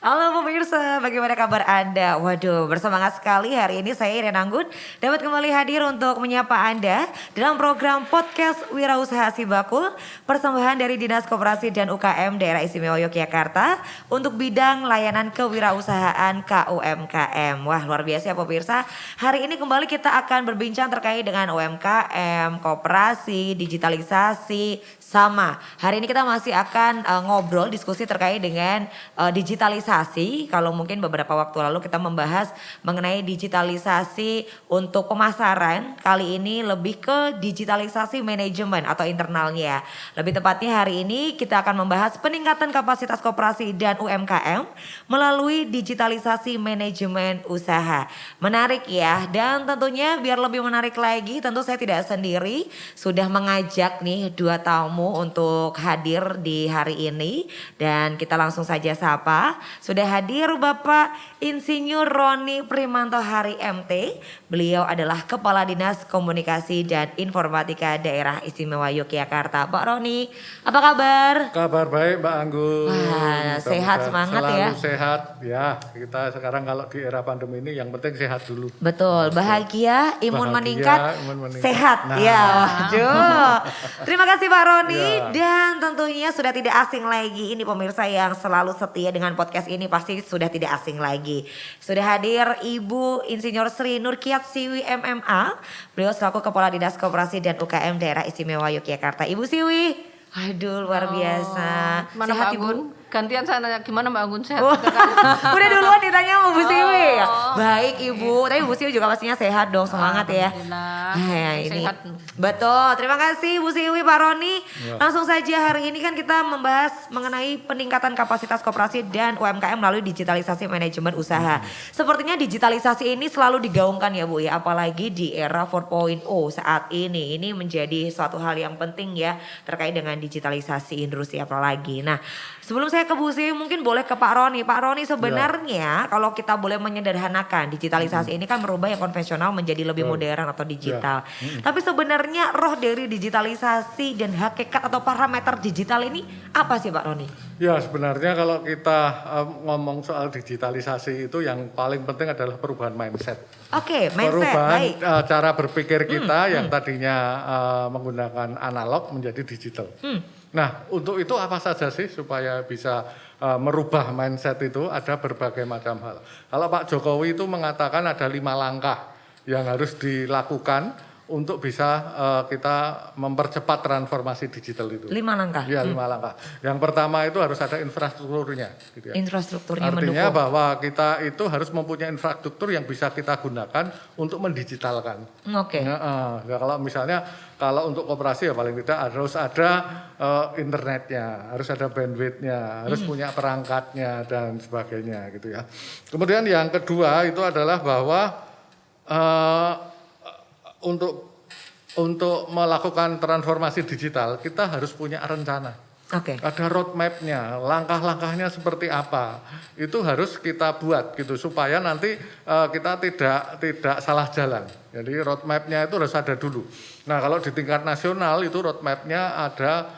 Halo pemirsa, bagaimana kabar Anda? Waduh, bersemangat sekali hari ini saya Irene Anggun dapat kembali hadir untuk menyapa Anda dalam program podcast Wirausaha Sibakul, persembahan dari Dinas Koperasi dan UKM Daerah Istimewa Yogyakarta untuk bidang layanan kewirausahaan KUMKM. Wah, luar biasa ya pemirsa. Hari ini kembali kita akan berbincang terkait dengan UMKM, koperasi, digitalisasi, sama. Hari ini kita masih akan ngobrol diskusi terkait dengan digitalisasi. Kalau mungkin beberapa waktu lalu kita membahas mengenai digitalisasi untuk pemasaran, kali ini lebih ke digitalisasi manajemen atau internalnya. Lebih tepatnya hari ini kita akan membahas peningkatan kapasitas koperasi dan UMKM melalui digitalisasi manajemen usaha. Menarik ya, dan tentunya biar lebih menarik lagi tentu saya tidak sendiri, sudah mengajak nih dua tamu untuk hadir di hari ini dan kita langsung saja sapa. Sudah hadir Bapak Insinyur Roni Primanto Hari MT. Beliau adalah Kepala Dinas Komunikasi dan Informatika Daerah Istimewa Yogyakarta. Pak Roni, apa kabar? Kabar baik Mbak Anggun. Wah, sehat semangat ya. Selalu sehat ya. Kita sekarang kalau di era pandemi ini yang penting sehat dulu. Betul, bahagia, imun meningkat, sehat. Nah. Ya, waduh. Terima kasih Pak Roni. Ya. Dan tentunya sudah tidak asing lagi, ini pemirsa yang selalu setia dengan podcast ini pasti sudah tidak asing lagi. Sudah hadir Ibu Insinyur Sri Nurkiat Siwi MMA. Beliau selaku Kepala Dinas Koperasi dan UKM Daerah Istimewa Yogyakarta. Ibu Siwi, aduh luar biasa. Mana Sehat Mbak Anggun? Ibu? Gantian saya nanya gimana Mbak Anggun sehat? Oh, udah duluan ditanya sama Bu Siwi. Oh. Baik Ibu, tapi Bu Siwi juga pastinya sehat dong, semangat ya. Alhamdulillah. Ya, ini. Sehat. Betul, terima kasih Bu Siwi, Pak Roni. Ya. Langsung saja hari ini kan kita membahas mengenai peningkatan kapasitas koperasi dan UMKM melalui digitalisasi manajemen usaha. Sepertinya digitalisasi ini selalu digaungkan ya Bu ya, apalagi di era 4.0 saat ini. Ini menjadi suatu hal yang penting ya terkait dengan digitalisasi industri apalagi. Nah, sebelum saya ke Bu Siwi mungkin boleh ke Pak Roni. Pak Roni sebenarnya kalau kita boleh menyederhanakan digitalisasi ini kan merubah yang konvensional menjadi lebih modern atau digital. Tapi sebenarnya roh dari digitalisasi dan hakikat atau parameter digital ini apa sih Pak Roni? Ya sebenarnya kalau kita ngomong soal digitalisasi itu yang paling penting adalah perubahan mindset. Oke, mindset, Perubahan baik. cara berpikir kita yang tadinya menggunakan analog menjadi digital. Nah untuk itu apa saja sih supaya bisa merubah mindset itu? Ada berbagai macam hal. Kalau Pak Jokowi itu mengatakan ada 5 langkah yang harus dilakukan untuk bisa kita mempercepat transformasi digital itu. 5 langkah. Ya 5 langkah. Yang pertama itu harus ada infrastrukturnya. Gitu ya. Infrastrukturnya Artinya mendukung. bahwa kita itu harus mempunyai infrastruktur yang bisa kita gunakan untuk mendigitalkan. Oke. Ya, kalau misalnya kalau untuk koperasi ya paling tidak harus ada internetnya, harus ada bandwidthnya, harus punya perangkatnya dan sebagainya gitu ya. Kemudian yang kedua itu adalah bahwa untuk melakukan transformasi digital kita harus punya rencana. Oke. Ada roadmap-nya, langkah-langkahnya seperti apa. Itu harus kita buat gitu supaya nanti kita tidak salah jalan. Jadi roadmap-nya itu harus ada dulu. Nah kalau di tingkat nasional itu roadmap-nya ada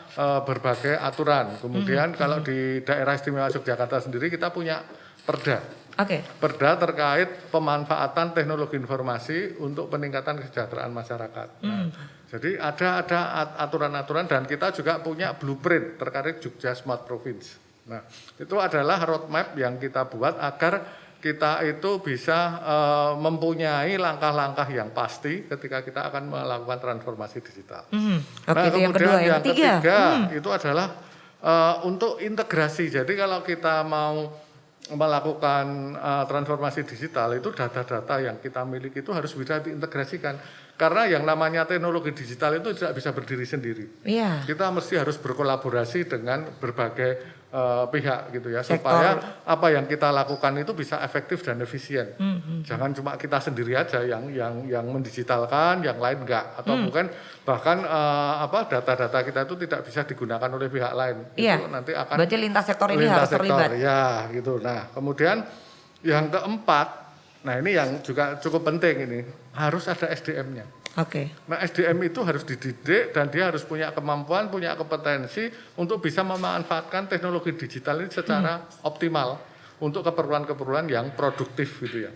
berbagai aturan. Kemudian kalau di daerah istimewa Yogyakarta sendiri kita punya perda. Oke. Perda terkait pemanfaatan teknologi informasi untuk peningkatan kesejahteraan masyarakat. Nah, jadi ada aturan-aturan dan kita juga punya blueprint terkait Jogja Smart Province. Nah, itu adalah roadmap yang kita buat agar kita itu bisa mempunyai langkah-langkah yang pasti ketika kita akan melakukan transformasi digital. Oke, Nah, itu yang kemudian kedua. Yang ketiga itu adalah untuk integrasi. Jadi kalau kita mau melakukan transformasi digital itu data-data yang kita miliki itu harus bisa diintegrasikan karena yang namanya teknologi digital itu tidak bisa berdiri sendiri. Iya. Kita mesti harus berkolaborasi dengan berbagai pihak gitu ya Sektor. supaya apa yang kita lakukan itu bisa efektif dan efisien. Jangan cuma kita sendiri aja yang mendigitalkan, yang lain enggak atau mungkin bahkan data-data kita itu tidak bisa digunakan oleh pihak lain. Iya. Itu nanti akan Berarti lintas sektor ini lintas harus terlibat. Ya, gitu. Nah, kemudian yang keempat, nah ini yang juga cukup penting ini, harus ada SDM-nya. Oke. Nah, SDM itu harus dididik dan dia harus punya kemampuan, punya kompetensi untuk bisa memanfaatkan teknologi digital ini secara optimal untuk keperluan-keperluan yang produktif gitu ya.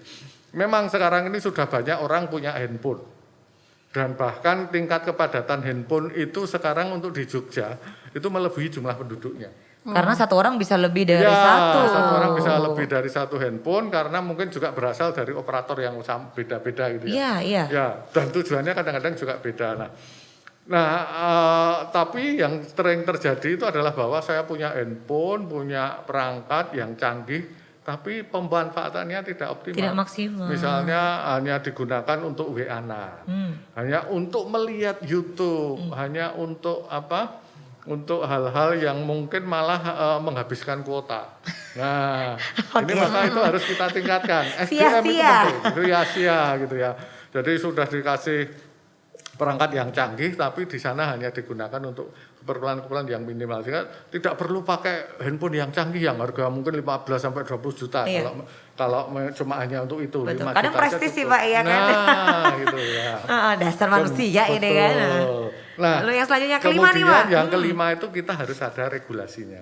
Memang sekarang ini sudah banyak orang punya handphone. Dan bahkan tingkat kepadatan handphone itu sekarang untuk di Jogja itu melebihi jumlah penduduknya. Karena satu orang bisa lebih dari satu. Satu orang bisa lebih dari satu handphone karena mungkin juga berasal dari operator yang beda-beda gitu ya. Iya. Ya, dan tujuannya kadang-kadang juga beda. Tapi yang sering terjadi itu adalah bahwa saya punya handphone, punya perangkat yang canggih, tapi pemanfaatannya tidak optimal. Tidak maksimal. Misalnya hanya digunakan untuk WA-an, hanya untuk melihat YouTube, hanya untuk apa? Untuk hal-hal yang mungkin malah menghabiskan kuota. Nah, ini maka itu harus kita tingkatkan. SDM itu penting, itu sia-sia gitu ya. Jadi sudah dikasih perangkat yang canggih, tapi di sana hanya digunakan untuk keperluan-keperluan yang minimal. Sehingga tidak perlu pakai handphone yang canggih yang harga mungkin 15 sampai 20 juta kalau cuma hanya untuk itu. Betul. 5 Kadang juta prestis sih Pak ya kan. Nah, gitu ya. Dasar manusia ini kan. Nah, lalu yang selanjutnya kelima nih Pak. Kemudian yang kelima itu kita harus ada regulasinya.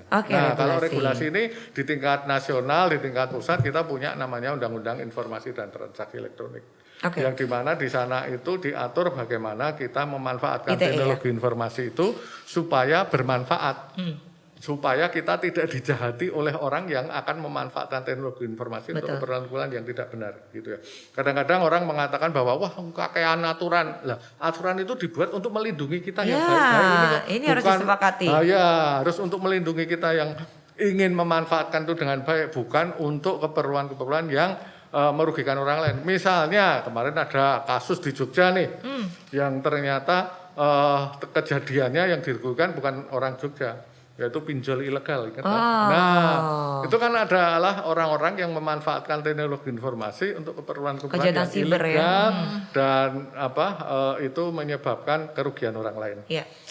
Kalau regulasi ini di tingkat nasional, di tingkat pusat kita punya namanya Undang-Undang Informasi dan Transaksi Elektronik. Yang dimana di sana itu diatur bagaimana kita memanfaatkan teknologi informasi itu supaya bermanfaat, supaya kita tidak dijahati oleh orang yang akan memanfaatkan teknologi informasi untuk keperluan yang tidak benar, gitu ya. Kadang-kadang orang mengatakan bahwa wah kakean aturan, lah aturan itu dibuat untuk melindungi kita yang baik-baik. Ini harus disepakati. Harus untuk melindungi kita yang ingin memanfaatkan itu dengan baik, bukan untuk keperluan-keperluan yang merugikan orang lain. Misalnya kemarin ada kasus di Jogja nih, yang ternyata kejadiannya yang dirugikan bukan orang Jogja, yaitu pinjol ilegal. Nah, itu kan adalah orang-orang yang memanfaatkan teknologi informasi untuk keperluan-keperluan yang ilegal dan itu menyebabkan kerugian orang lain.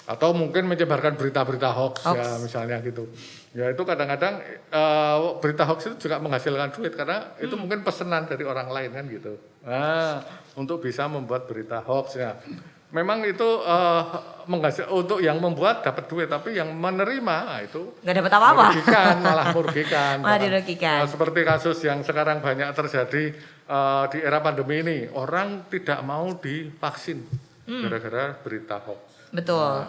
Atau mungkin menyebarkan berita-berita hoax ya misalnya gitu. Ya itu kadang-kadang berita hoax itu juga menghasilkan duit karena itu mungkin pesanan dari orang lain kan gitu. Nah, untuk bisa membuat berita hoax ya. Memang itu untuk yang membuat dapat duit, tapi yang menerima itu nggak dapat apa-apa. Malah merugikan. Malah dirugikan. Seperti kasus yang sekarang banyak terjadi di era pandemi ini, orang tidak mau divaksin gara-gara berita hoax. Betul.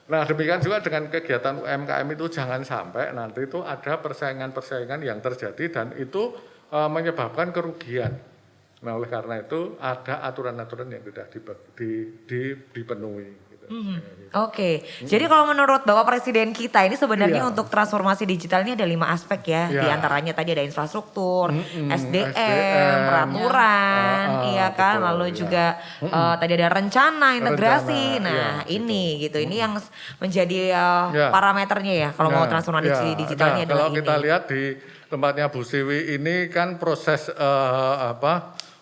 Nah demikian juga dengan kegiatan UMKM itu jangan sampai nanti itu ada persaingan-persaingan yang terjadi dan itu menyebabkan kerugian. Nah oleh karena itu ada aturan-aturan yang tidak dipenuhi. Gitu. Jadi kalau menurut Bapak Presiden kita ini sebenarnya untuk transformasi digital ini ada 5 aspek ya. Di antaranya tadi ada infrastruktur, SDM, peraturan, kan. Lalu juga tadi ada rencana, integrasi. Ini gitu. Ini yang menjadi parameternya ya kalau mau transformasi digitalnya adalah kalau kita lihat di tempatnya Bu Siwi ini kan proses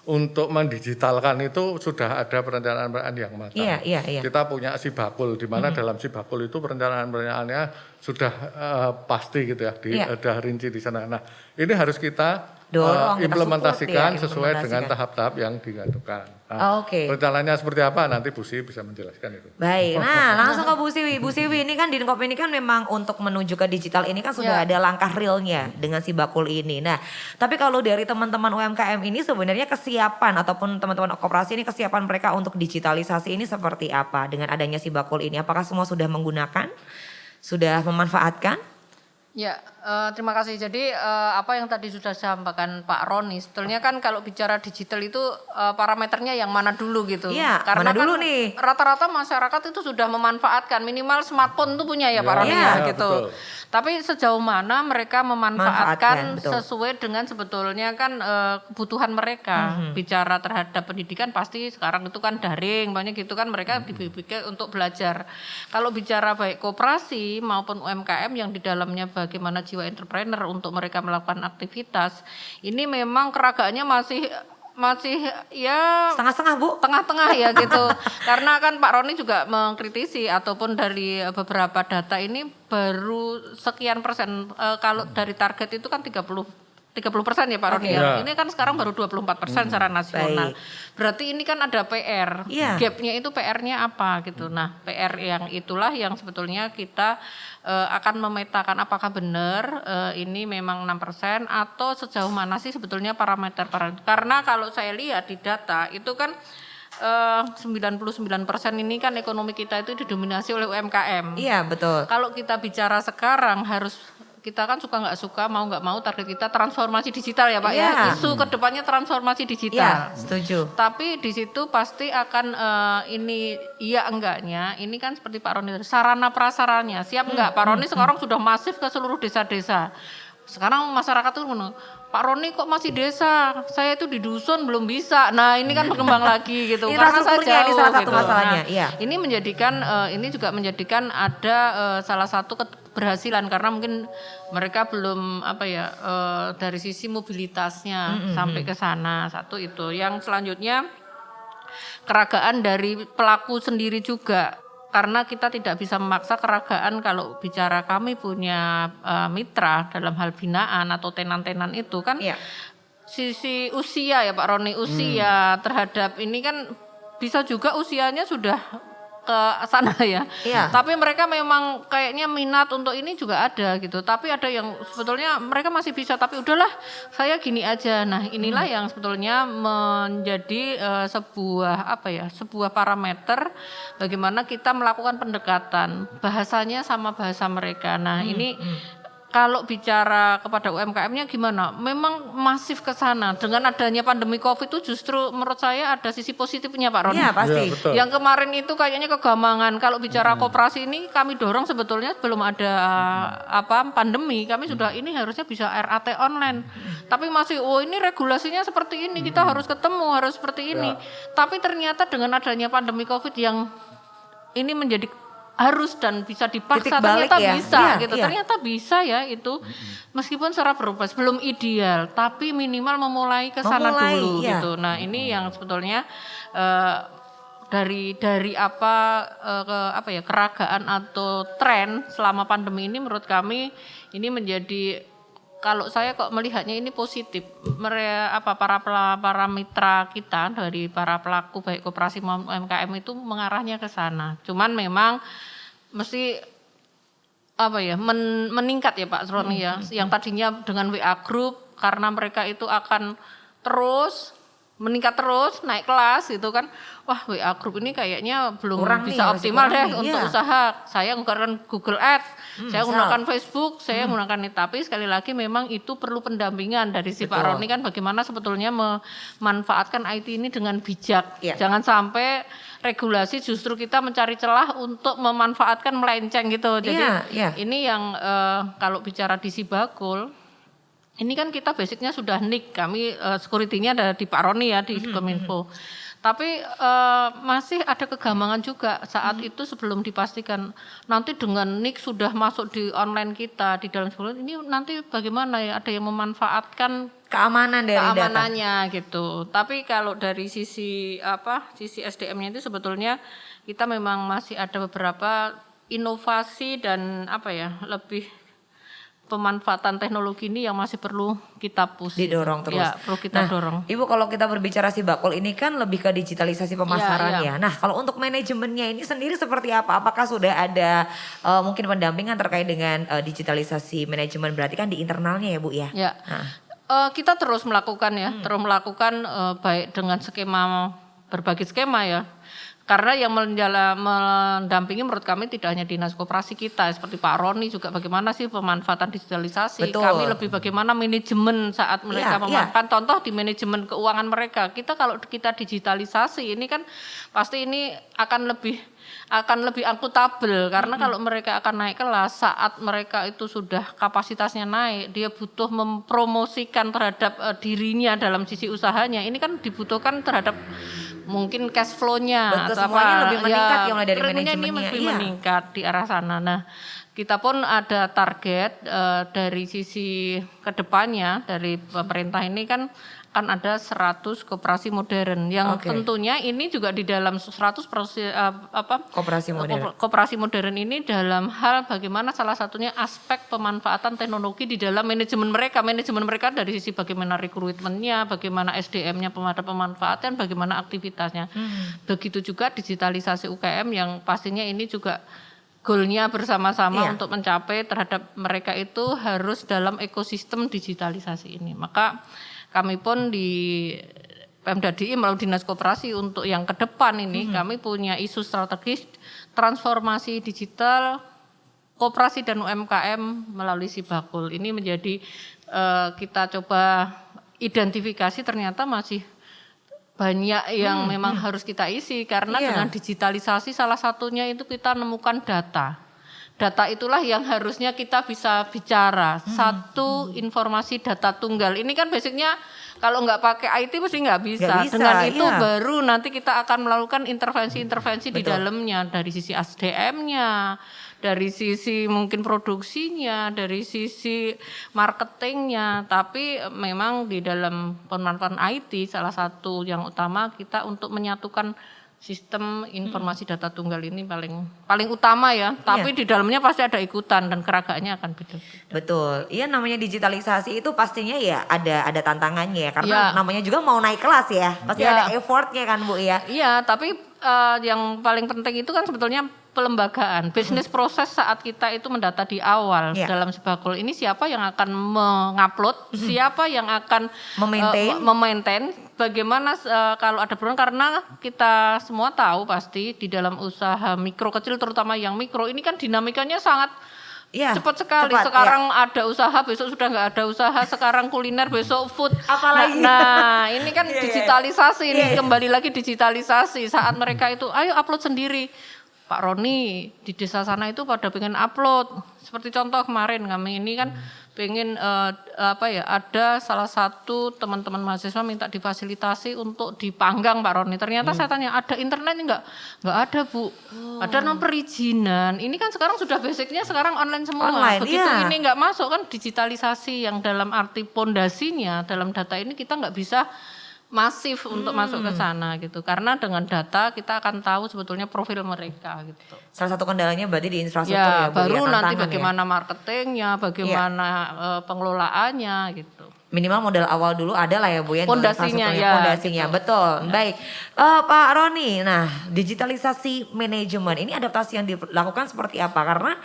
untuk mendigitalkan itu sudah ada perencanaan yang matang. Kita punya Sibakul, di mana dalam Sibakul itu perencanaan-perencanaannya sudah pasti gitu ya, ada rinci di sana. Nah, ini harus kita implementasikan sesuai dengan tahap-tahap yang ditentukan. Rencananya seperti apa nanti Bu Siwi bisa menjelaskan itu. Baik, nah langsung ke Bu Siwi. Bu Siwi ini kan di Dinkop ini kan memang untuk menuju ke digital ini kan sudah ada langkah realnya dengan Sibakul ini. Nah, tapi kalau dari teman-teman UMKM ini sebenarnya kesiapan ataupun teman-teman koperasi ini kesiapan mereka untuk digitalisasi ini seperti apa dengan adanya Sibakul ini? Apakah semua sudah menggunakan, sudah memanfaatkan? Ya, terima kasih. Jadi apa yang tadi sudah disampaikan Pak Roni, sebetulnya kan kalau bicara digital itu parameternya yang mana dulu gitu. mana Karena dulu kan nih? Rata-rata masyarakat itu sudah memanfaatkan minimal smartphone itu punya ya Pak Roni gitu. Betul. Tapi sejauh mana mereka memanfaatkan sesuai dengan sebetulnya kan kebutuhan mereka. Bicara terhadap pendidikan pasti sekarang itu kan daring banyak gitu kan mereka dipikir untuk belajar. Kalau bicara baik koperasi maupun UMKM yang di dalamnya bagaimana jiwa entrepreneur untuk mereka melakukan aktivitas, ini memang keragaannya masih ya setengah-setengah Bu, tengah-tengah ya gitu. Karena kan Pak Roni juga mengkritisi ataupun dari beberapa data ini baru sekian persen kalau dari target itu kan 30 30% ya Pak Roni ya. Ini kan sekarang baru 24% secara nasional. Baik. Berarti ini kan ada PR. Iya. Gapnya itu PR-nya apa gitu. Nah, PR yang itulah yang sebetulnya kita akan memetakan apakah benar ini memang 6% atau sejauh mana sih sebetulnya parameter. Karena kalau saya lihat di data itu kan 99% ini kan ekonomi kita itu didominasi oleh UMKM. Iya, betul. Kalau kita bicara sekarang kita kan suka nggak suka, mau nggak mau target kita transformasi digital ya Pak ya. Isu kedepannya transformasi digital. Iya, setuju. Tapi di situ pasti akan ini iya enggaknya, ini kan seperti Pak Roni, sarana prasaranya siap enggak? Pak Roni sekarang sudah masif ke seluruh desa-desa. Sekarang masyarakat tuh Pak Roni kok masih desa, saya itu di dusun belum bisa. Nah ini kan berkembang lagi gitu. Karena saya jauh ini salah satu gitu. masalahnya. Nah, Iya. ini menjadikan ini juga menjadikan ada salah satu keberhasilan karena mungkin mereka belum dari sisi mobilitasnya sampai ke sana. Satu itu. Yang selanjutnya keragaan dari pelaku sendiri juga. Karena kita tidak bisa memaksa keragaan kalau bicara kami punya mitra dalam hal binaan atau tenan-tenan itu kan sisi usia ya Pak Roni, usia terhadap ini kan bisa juga usianya sudah ke sana ya. Tapi mereka memang kayaknya minat untuk ini juga ada gitu. Tapi ada yang sebetulnya mereka masih bisa tapi udahlah saya gini aja. Nah, inilah yang sebetulnya menjadi sebuah parameter bagaimana kita melakukan pendekatan bahasanya sama bahasa mereka. Nah, ini kalau bicara kepada UMKM-nya gimana? Memang masif ke sana. Dengan adanya pandemi Covid itu justru menurut saya ada sisi positifnya Pak Roni. Iya pasti. Yang kemarin itu kayaknya kegamangan. Kalau bicara koperasi ini kami dorong sebetulnya belum ada pandemi. Kami sudah ini harusnya bisa RAT online. Tapi masih ini regulasinya seperti ini. Kita harus ketemu, harus seperti ini. Tapi ternyata dengan adanya pandemi Covid yang ini menjadi harus dan bisa dipaksa ternyata bisa gitu. Ternyata bisa ya itu meskipun secara berubah belum ideal tapi minimal memulai ke sana dulu gitu. Nah, ini yang sebetulnya dari keragaan atau tren selama pandemi ini menurut kami ini menjadi kalau saya kok melihatnya ini positif. Para mitra kita dari para pelaku baik koperasi maupun UMKM itu mengarahnya ke sana. Cuman memang mesti meningkat ya Pak Roni ya. Yang tadinya dengan WA group karena mereka itu akan terus meningkat terus naik kelas gitu kan. Wah, WA group ini kayaknya belum kurang bisa optimal deh untuk usaha. Saya menggunakan Google Ads, saya menggunakan Facebook, saya menggunakan ini. Tapi sekali lagi memang itu perlu pendampingan dari si Pak Roni kan bagaimana sebetulnya memanfaatkan IT ini dengan bijak. Jangan sampai regulasi justru kita mencari celah untuk memanfaatkan melenceng gitu. Jadi ini yang kalau bicara di Sibakul ini kan kita basicnya sudah NIK, kami security-nya ada di Pak Roni ya di Kominfo. Tapi masih ada kegamangan juga saat itu sebelum dipastikan nanti dengan NIK sudah masuk di online kita di dalam sekolah ini nanti bagaimana ya ada yang memanfaatkan keamanan dari keamanannya gitu. Tapi kalau dari sisi sisi SDM-nya itu sebetulnya kita memang masih ada beberapa inovasi dan lebih pemanfaatan teknologi ini yang masih perlu kita push. Didorong terus. Ya, perlu kita dorong. Ibu kalau kita berbicara Sibakul ini kan lebih ke digitalisasi pemasaran ya. Nah kalau untuk manajemennya ini sendiri seperti apa? Apakah sudah ada mungkin pendampingan terkait dengan digitalisasi manajemen berarti kan di internalnya ya Bu ya? Ya. Kita terus melakukan terus melakukan baik dengan skema berbagai skema ya. Karena yang mendampingi menurut kami tidak hanya dinas koperasi kita seperti Pak Roni juga bagaimana sih pemanfaatan digitalisasi. Kami lebih bagaimana manajemen saat mereka memanfaatkan contoh di manajemen keuangan mereka. Kalau kita digitalisasi ini kan pasti ini akan lebih akuntabel karena kalau mereka akan naik kelas saat mereka itu sudah kapasitasnya naik dia butuh mempromosikan terhadap dirinya dalam sisi usahanya ini kan dibutuhkan terhadap mungkin cash flow-nya atau semuanya lebih meningkat ya mulai dari manajemennya ini lebih meningkat di arah sana. Nah, kita pun ada target dari sisi kedepannya dari pemerintah ini kan akan ada 100 koperasi modern yang tentunya ini juga di dalam 100 koperasi modern ini dalam hal bagaimana salah satunya aspek pemanfaatan teknologi di dalam manajemen mereka dari sisi bagaimana rekrutmennya, bagaimana SDM-nya pemanfaatan, bagaimana aktivitasnya. Begitu juga digitalisasi UKM yang pastinya ini juga goalnya bersama-sama untuk mencapai terhadap mereka itu harus dalam ekosistem digitalisasi ini. Maka kami pun di Pemda DIY melalui Dinas Koperasi untuk yang ke depan ini kami punya isu strategis transformasi digital koperasi dan UMKM melalui Sibakul. Ini menjadi kita coba identifikasi ternyata masih banyak yang memang harus kita isi karena dengan digitalisasi salah satunya itu kita nemukan data. Data itulah yang harusnya kita bisa bicara. Satu informasi data tunggal. Ini kan basicnya kalau nggak pakai IT mesti nggak bisa. Dengan itu baru nanti kita akan melakukan intervensi-intervensi di dalamnya dari sisi SDM-nya, dari sisi mungkin produksinya, dari sisi marketingnya. Tapi memang di dalam pemanfaatan IT salah satu yang utama kita untuk menyatukan sistem informasi data tunggal ini paling utama ya. Tapi di dalamnya pasti ada ikutan dan keragaannya akan beda. Betul. Iya, namanya digitalisasi itu pastinya ya ada tantangannya ya karena namanya juga mau naik kelas ya. Pasti ada effortnya kan Bu ya. Iya, tapi yang paling penting itu kan sebetulnya pelembagaan, bisnis proses saat kita itu mendata di awal dalam Sibakul ini siapa yang akan mengupload, siapa yang akan memaintain, bagaimana kalau ada perubahan karena kita semua tahu pasti di dalam usaha mikro kecil terutama yang mikro ini kan dinamikanya sangat cepat sekali. Sekarang ada usaha, besok sudah nggak ada usaha. Sekarang kuliner, besok food. Apalagi. Nah ini kan digitalisasi. Ini kembali lagi digitalisasi. Saat mereka itu, ayo upload sendiri. Pak Roni di desa sana itu pada pengen upload. Seperti contoh kemarin kami ini kan pengen ada salah satu teman-teman mahasiswa minta difasilitasi untuk dipanggang Pak Roni. Ternyata saya tanya ada internet enggak ada Bu. Ada nomor perizinan. Ini kan sekarang sudah basicnya sekarang online semua. Begitu ini enggak masuk kan digitalisasi yang dalam arti pondasinya dalam data ini kita enggak bisa masif untuk masuk ke sana gitu. Karena dengan data kita akan tahu sebetulnya profil mereka gitu. Salah satu kendalanya berarti di infrastruktur ya Bu. Baru nanti bagaimana marketingnya, bagaimana pengelolaannya gitu. Minimal modal awal dulu ada lah ya Bu ya. Pondasinya gitu. Betul. Baik. Pak Roni, nah digitalisasi manajemen ini adaptasi yang dilakukan seperti apa? Karena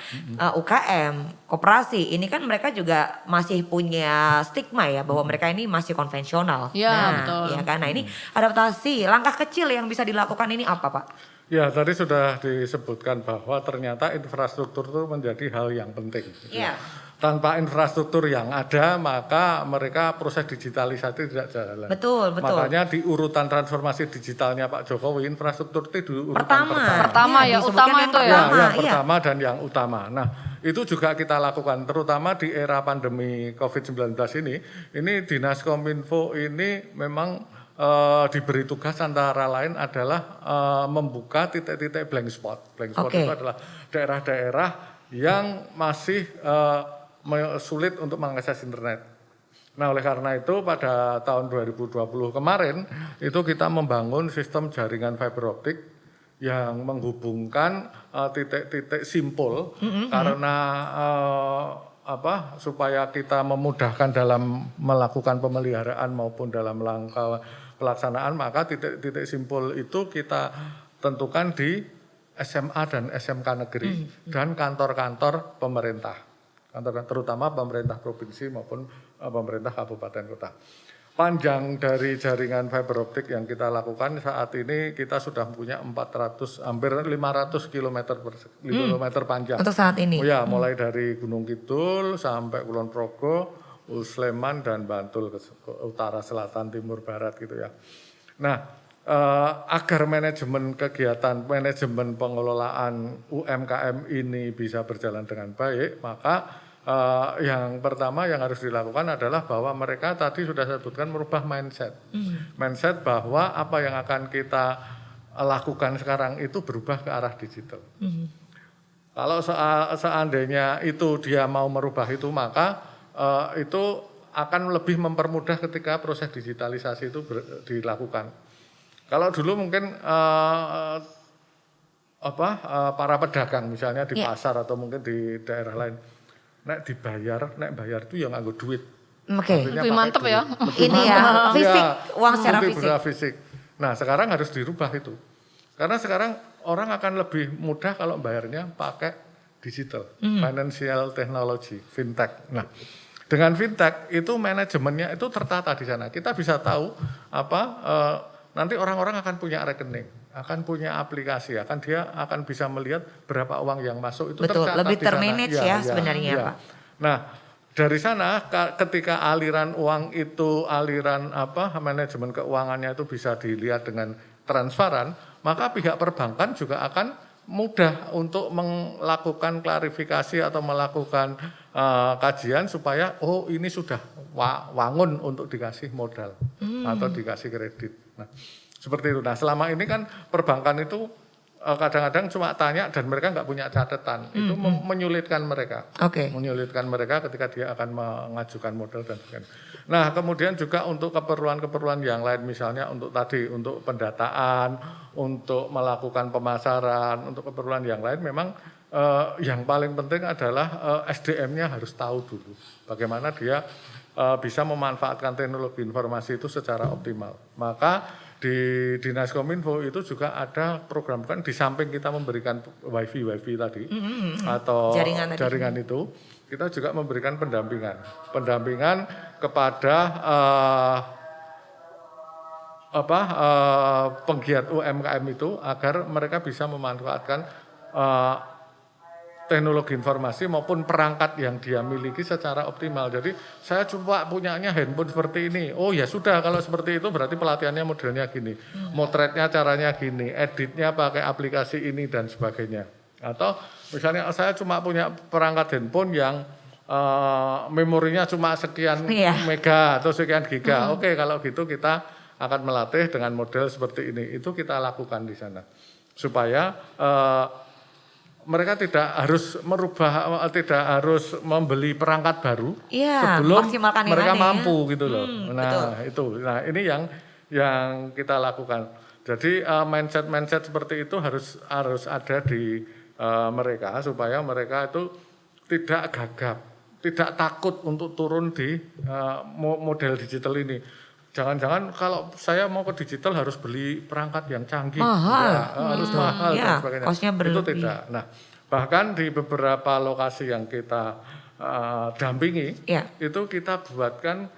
UKM, koperasi ini kan mereka juga masih punya stigma ya bahwa mereka ini masih konvensional. Betul. Ya kan. Nah ini adaptasi langkah kecil yang bisa dilakukan ini apa Pak? Ya tadi sudah disebutkan bahwa ternyata infrastruktur itu menjadi hal yang penting. Iya. Tanpa infrastruktur yang ada maka mereka proses digitalisasi tidak jalan. Betul. Makanya di urutan transformasi digitalnya Pak Jokowi infrastruktur itu di urutan pertama ya utama itu ya. Yang pertama dan yang utama. Nah itu juga kita lakukan terutama di era pandemi COVID-19 ini Dinas Kominfo ini memang diberi tugas antara lain adalah membuka titik-titik blank spot. Blank spot itu adalah daerah-daerah yang masih sulit untuk mengakses internet. Nah oleh karena itu pada tahun 2020 kemarin itu kita membangun sistem jaringan fiber optik yang menghubungkan titik-titik simpul karena supaya kita memudahkan dalam melakukan pemeliharaan maupun dalam langkah pelaksanaan maka titik-titik simpul itu kita tentukan di SMA dan SMK negeri dan kantor-kantor pemerintah. Terutama pemerintah provinsi maupun pemerintah kabupaten kota. Panjang dari jaringan fiber optik yang kita lakukan saat ini kita sudah punya 400 hampir 500 kilometer panjang. Untuk saat ini. Mulai dari Gunung Kidul sampai Kulon Progo, Sleman dan Bantul ke utara, selatan, timur, barat gitu ya. Nah, agar manajemen kegiatan, manajemen pengelolaan UMKM ini bisa berjalan dengan baik, maka yang pertama yang harus dilakukan adalah bahwa mereka tadi sudah saya sebutkan merubah mindset. Mindset bahwa apa yang akan kita lakukan sekarang itu berubah ke arah digital. Kalau seandainya itu dia mau merubah itu, maka itu akan lebih mempermudah ketika proses digitalisasi itu dilakukan. Kalau dulu mungkin para pedagang misalnya di pasar atau mungkin di daerah lain, nek bayar itu yang nganggo duit. Oke. Lebih mantep ya. Ini ya, fisik, uang secara fisik. Nah, sekarang harus dirubah itu. Karena sekarang orang akan lebih mudah kalau bayarnya pakai digital, financial technology, fintech. Nah, dengan fintech itu manajemennya itu tertata di sana. Kita bisa tahu nanti orang-orang akan punya rekening, akan punya aplikasi, dia akan bisa melihat berapa uang yang masuk itu betul, tercatat lebih di sana. termanage ya sebenarnya Pak. Nah, dari sana ketika aliran uang itu, manajemen keuangannya itu bisa dilihat dengan transparan, maka pihak perbankan juga akan mudah untuk melakukan klarifikasi atau melakukan kajian supaya ini sudah wangun untuk dikasih modal atau dikasih kredit. Nah, seperti itu. Nah, selama ini kan perbankan itu kadang-kadang cuma tanya dan mereka nggak punya catatan, itu menyulitkan mereka. Menyulitkan mereka ketika dia akan mengajukan modal dan sebagainya. Nah, kemudian juga untuk keperluan-keperluan yang lain, misalnya untuk pendataan, untuk melakukan pemasaran, untuk keperluan yang lain, memang yang paling penting adalah SDM-nya harus tahu dulu bagaimana dia bisa memanfaatkan teknologi informasi itu secara optimal. Maka di Dinas Kominfo itu juga ada program, kan di samping kita memberikan wifi tadi atau jaringan itu, kita juga memberikan pendampingan kepada penggiat UMKM itu agar mereka bisa memanfaatkan teknologi informasi maupun perangkat yang dia miliki secara optimal. Jadi saya cuma punyanya handphone seperti ini. Oh ya sudah, kalau seperti itu berarti pelatihannya modelnya gini. Motretnya caranya gini, editnya pakai aplikasi ini dan sebagainya. Atau misalnya saya cuma punya perangkat handphone yang memorinya cuma sekian mega atau sekian giga. Oke, kalau gitu kita akan melatih dengan model seperti ini. Itu kita lakukan di sana. Supaya mereka tidak harus membeli perangkat baru sebelum mereka mampu gitu loh. Nah, ini yang kita lakukan. Jadi mindset seperti itu harus ada di mereka supaya mereka itu tidak gagap, tidak takut untuk turun di model digital ini. Jangan-jangan kalau saya mau ke digital harus beli perangkat yang canggih, harus mahal dan sebagainya. Itu tidak. Nah, bahkan di beberapa lokasi yang kita dampingi, itu kita buatkan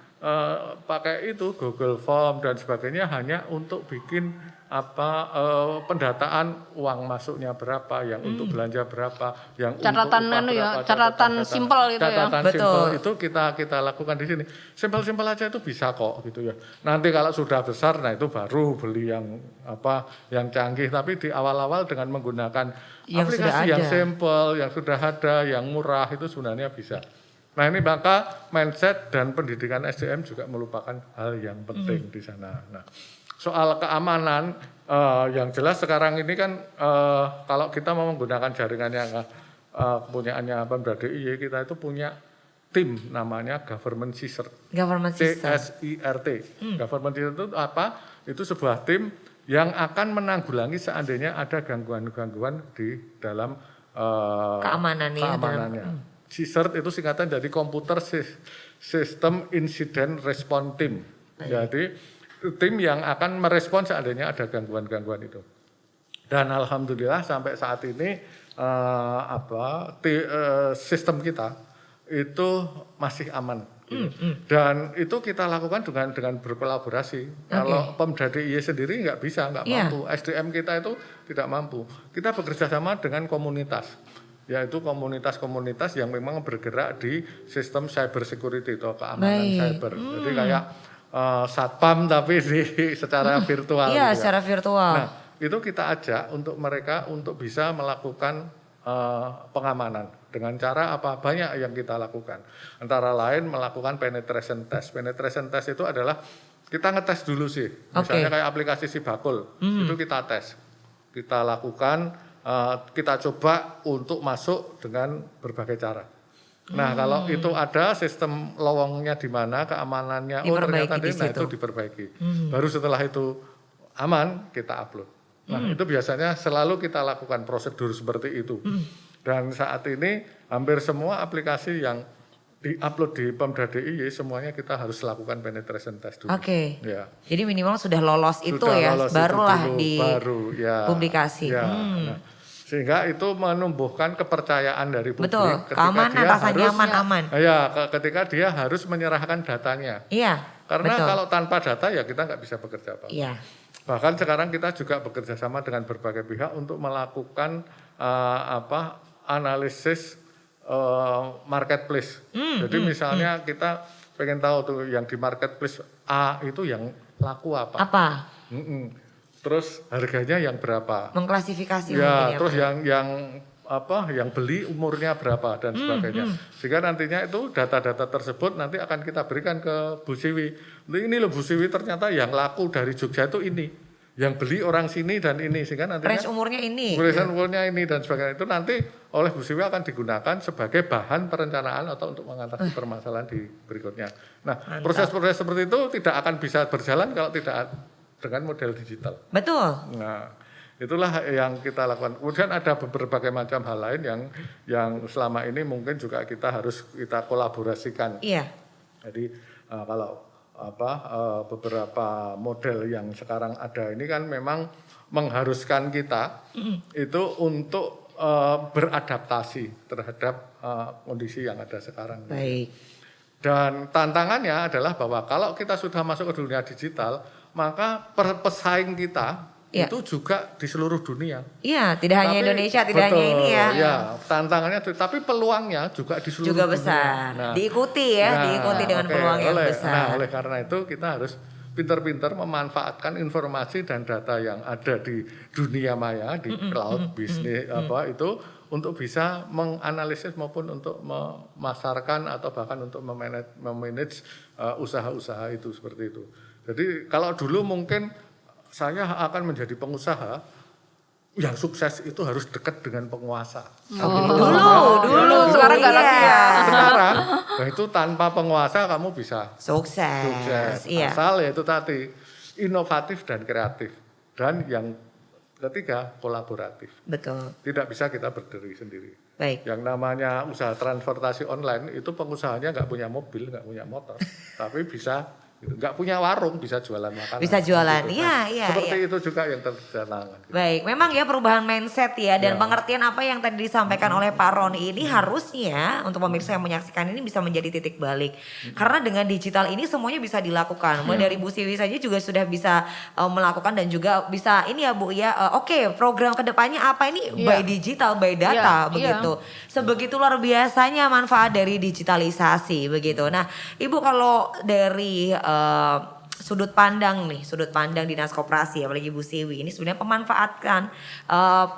pakai itu Google Form dan sebagainya hanya untuk bikin pendataan uang masuknya berapa, yang untuk belanja berapa, yang catatan catatan simpel gitu catatan simpel itu kita lakukan di sini. Simpel aja itu bisa kok gitu ya. Nanti kalau sudah besar, nah itu baru beli yang canggih. Tapi di awal-awal dengan menggunakan aplikasi yang simpel, yang sudah ada, yang murah itu sebenarnya bisa. Nah, ini maka mindset dan pendidikan SDM juga merupakan hal yang penting di sana. Nah, soal keamanan, yang jelas sekarang ini kan kalau kita mau menggunakan jaringan yang kepunyaannya Pemda DIY, kita itu punya tim namanya Government CSIRT. CSIRT. Government CSIRT itu apa? Itu sebuah tim yang akan menanggulangi seandainya ada gangguan-gangguan di dalam keamanannya. CSIRT itu singkatan dari Computer System Incident Response Team. Jadi tim yang akan merespon seandainya ada gangguan-gangguan itu. Dan alhamdulillah sampai saat ini sistem kita itu masih aman. Dan itu kita lakukan dengan berkolaborasi. Kalau Pemda DIY sendiri nggak mampu. SDM kita itu tidak mampu. Kita bekerja sama dengan komunitas, yaitu komunitas-komunitas yang memang bergerak di sistem cyber security atau keamanan cyber. Jadi kayak satpam tapi secara virtual. Iya, secara virtual. Nah, itu kita ajak untuk mereka untuk bisa melakukan pengamanan dengan cara apa? Banyak yang kita lakukan. Antara lain melakukan penetration test. Penetration test itu adalah kita ngetes dulu sih. Misalnya kayak aplikasi Sibakul, itu kita tes. Kita lakukan, kita coba untuk masuk dengan berbagai cara. Nah, kalau itu ada sistem lowongnya di mana, keamanannya, ternyata itu diperbaiki. Baru setelah itu aman, kita upload. Nah, itu biasanya selalu kita lakukan prosedur seperti itu. Dan saat ini hampir semua aplikasi yang di-upload di Pemda DIY semuanya kita harus lakukan penetration test dulu. Oke. Ya. Jadi minimal sudah lolos itu ya, barulah Ya. publikasi. Nah, sehingga itu menumbuhkan kepercayaan dari publik. Betul, keamanan, rasa nyaman. Ya, ketika dia harus menyerahkan datanya. Iya. Karena kalau tanpa data ya kita nggak bisa bekerja apa-apa. Iya. Bahkan sekarang kita juga bekerja sama dengan berbagai pihak untuk melakukan analisis marketplace. Jadi misalnya kita pengen tahu tuh yang di marketplace A itu yang laku apa. Terus harganya yang berapa? Mengklasifikasi ya, terus yang beli umurnya berapa dan sebagainya. Sehingga nantinya itu data-data tersebut nanti akan kita berikan ke Bu Siwi. Ini loh Bu Siwi, ternyata yang laku dari Jogja itu ini. Yang beli orang sini dan ini, sehingga nantinya range umurnya ini. Range umurnya ini dan sebagainya itu nanti oleh Bu Siwi akan digunakan sebagai bahan perencanaan atau untuk mengatasi permasalahan di berikutnya. Nah, proses-proses seperti itu tidak akan bisa berjalan kalau tidak dengan model digital. Betul. Nah, itulah yang kita lakukan. Kemudian ada berbagai macam hal lain yang selama ini mungkin juga kita harus kita kolaborasikan. Iya. Jadi kalau beberapa model yang sekarang ada ini kan memang mengharuskan kita itu untuk beradaptasi terhadap kondisi yang ada sekarang. Baik. Dan tantangannya adalah bahwa kalau kita sudah masuk ke dunia digital, maka pesaing kita itu juga di seluruh dunia. Iya, tidak hanya Indonesia, tidak hanya ini ya. Ya, tantangannya tapi peluangnya juga di seluruh juga dunia. besar. Nah, diikuti dengan peluang yang besar. Nah, oleh karena itu kita harus pintar-pintar memanfaatkan informasi dan data yang ada di dunia maya, di cloud bisnis itu untuk bisa menganalisis maupun untuk memasarkan atau bahkan untuk memanage usaha-usaha itu seperti itu. Jadi kalau dulu mungkin saya akan menjadi pengusaha yang sukses itu harus dekat dengan penguasa. Dulu. Sekarang nggak lagi ya. Sekarang, itu tanpa penguasa kamu bisa sukses. Iya. Asal yaitu tadi inovatif dan kreatif. Dan yang ketiga kolaboratif. Betul. Tidak bisa kita berdiri sendiri. Baik. Yang namanya usaha transportasi online itu pengusahanya nggak punya mobil, nggak punya motor, tapi bisa nggak punya warung, bisa jualan makanan. Bisa jualan, iya. Seperti itu juga yang terjadi. Baik, memang ya perubahan mindset ya dan pengertian apa yang tadi disampaikan oleh Pak Roni ini harusnya untuk pemirsa yang menyaksikan ini bisa menjadi titik balik. Karena dengan digital ini semuanya bisa dilakukan. Mulai dari Bu Siwi saja juga sudah bisa melakukan dan juga bisa ini ya Bu ya. Oke, program kedepannya apa ini by digital, by data begitu. Sebegitu luar biasanya manfaat dari digitalisasi begitu. Nah, Ibu kalau dari sudut pandang Dinas Koperasi apalagi Bu Siwi ini sebenarnya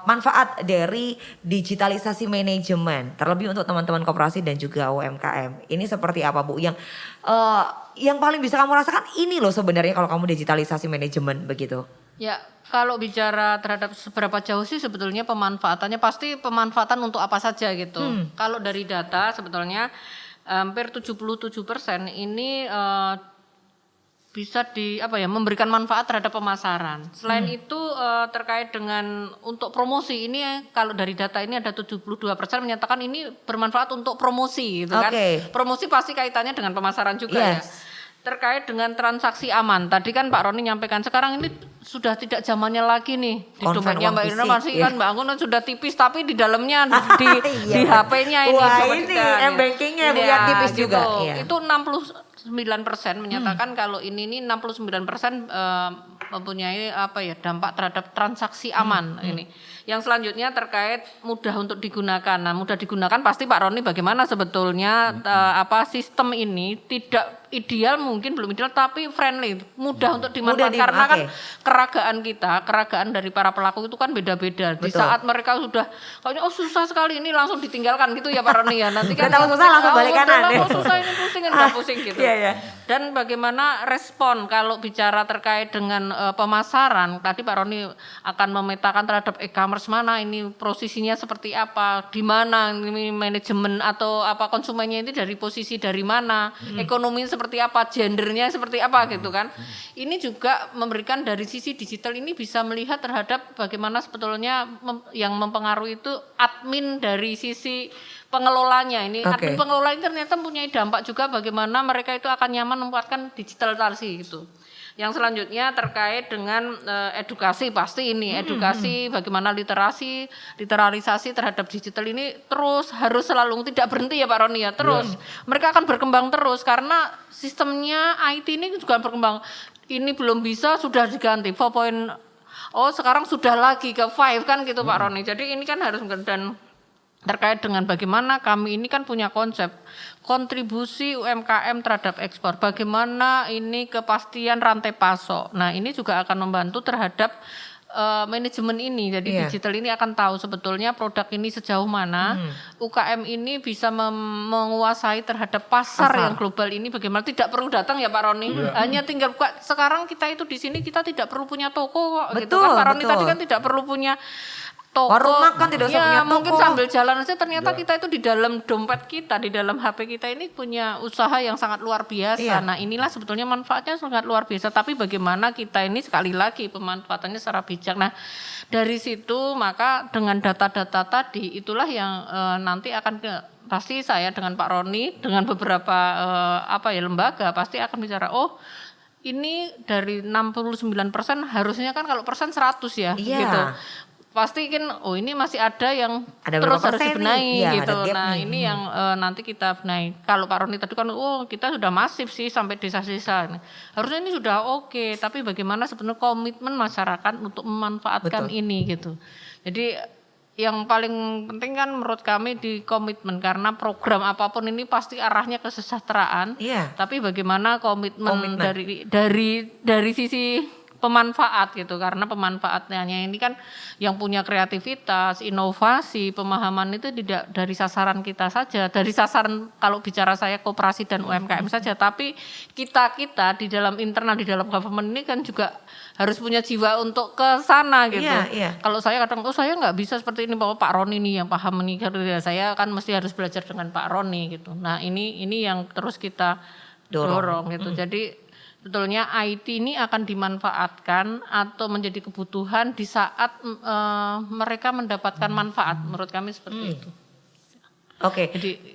manfaat dari digitalisasi manajemen terlebih untuk teman-teman koperasi dan juga UMKM ini seperti apa Bu yang paling bisa kamu rasakan ini loh sebenarnya kalau kamu digitalisasi manajemen begitu. Ya, kalau bicara terhadap seberapa jauh sih sebetulnya pemanfaatannya pasti pemanfaatan untuk apa saja gitu. Kalau dari data sebetulnya hampir 77% ini bisa memberikan manfaat terhadap pemasaran. Selain itu terkait dengan untuk promosi ini kalau dari data ini ada 72% menyatakan ini bermanfaat untuk promosi gitu kan. Promosi pasti kaitannya dengan pemasaran juga ya. Terkait dengan transaksi aman. Tadi kan Pak Roni nyampaikan sekarang ini sudah tidak zamannya lagi nih. Di domainnya Mbak Irina masih kan Mbak Anggun sudah tipis tapi di dalamnya di HP-nya ini. Wah ini m-bankingnya bukan tipis gitu. juga. Itu 69% menyatakan kalau ini 69% mempunyai dampak terhadap transaksi aman ini. Yang selanjutnya terkait mudah untuk digunakan. Nah, mudah digunakan pasti Pak Roni bagaimana sebetulnya sistem ini tidak ideal mungkin belum ideal tapi friendly, mudah untuk dimanfaatkan karena kan keragaan dari para pelaku itu kan beda-beda. Di saat mereka sudah kayaknya susah sekali ini langsung ditinggalkan gitu ya Pak Roni ya. Nanti kan tahu susah langsung balik kanan. Susah ini pusing enggak pusing gitu. Dan bagaimana respon kalau bicara terkait dengan pemasaran, tadi Pak Roni akan memetakan terhadap e-commerce mana ini posisinya seperti apa, di mana ini manajemen atau apa konsumennya ini dari posisi dari mana, ekonominya seperti apa, gendernya seperti apa gitu kan. Ini juga memberikan dari sisi digital ini bisa melihat terhadap bagaimana sebetulnya yang mempengaruhi itu admin dari sisi pengelolanya ini. Admin pengelola ini ternyata mempunyai dampak juga bagaimana mereka itu akan nyaman memanfaatkan digitalisasi gitu. Yang selanjutnya terkait dengan edukasi pasti ini edukasi bagaimana literalisasi terhadap digital ini terus harus selalu tidak berhenti ya Pak Roni ya terus mereka akan berkembang terus karena sistemnya IT ini juga berkembang. Ini belum bisa sudah diganti 4.0 sekarang sudah lagi ke 5 kan gitu Pak Roni. Jadi ini kan harus dan terkait dengan bagaimana kami ini kan punya konsep kontribusi UMKM terhadap ekspor. Bagaimana ini kepastian rantai pasok. Nah ini juga akan membantu terhadap manajemen ini. Jadi digital ini akan tahu sebetulnya produk ini sejauh mana UKM ini bisa menguasai terhadap pasar yang global ini bagaimana. Tidak perlu datang ya Pak Roni. Hanya tinggal buka. Sekarang kita itu di sini kita tidak perlu punya toko kok. Gitu kan Pak Roni tadi kan tidak perlu punya toko, warung makan tidak usah punya toko. Mungkin sambil jalan aja ternyata kita itu di dalam dompet kita, di dalam HP kita ini punya usaha yang sangat luar biasa. Nah inilah sebetulnya manfaatnya sangat luar biasa. Tapi bagaimana kita ini sekali lagi pemanfaatannya secara bijak. Nah dari situ maka dengan data-data tadi itulah yang nanti akan pasti saya dengan Pak Roni dengan beberapa lembaga pasti akan bicara ini dari 69% harusnya kan kalau persen 100 ya gitu. Pasti kan ini masih ada yang terus harus dibenahi gitu. Nah ini yang nanti kita benahi. Kalau Pak Roni tadi kan kita sudah masif sih sampai desa-desa. Harusnya ini sudah oke. Tapi bagaimana sebenarnya komitmen masyarakat untuk memanfaatkan ini gitu. Jadi yang paling penting kan menurut kami di komitmen karena program apapun ini pasti arahnya kesejahteraan. Tapi bagaimana komitmen dari sisi pemanfaat gitu karena pemanfaatnya ini kan yang punya kreativitas, inovasi, pemahaman itu tidak dari sasaran kita saja, dari sasaran kalau bicara saya koperasi dan UMKM saja, tapi kita di dalam internal di dalam government ini kan juga harus punya jiwa untuk ke sana gitu. Kalau saya kadang saya nggak bisa seperti ini bahwa Pak Roni nih yang paham ini, saya kan mesti harus belajar dengan Pak Roni gitu. Nah ini yang terus kita dorong gitu. Jadi sebetulnya IT ini akan dimanfaatkan atau menjadi kebutuhan di saat mereka mendapatkan manfaat. Menurut kami seperti itu.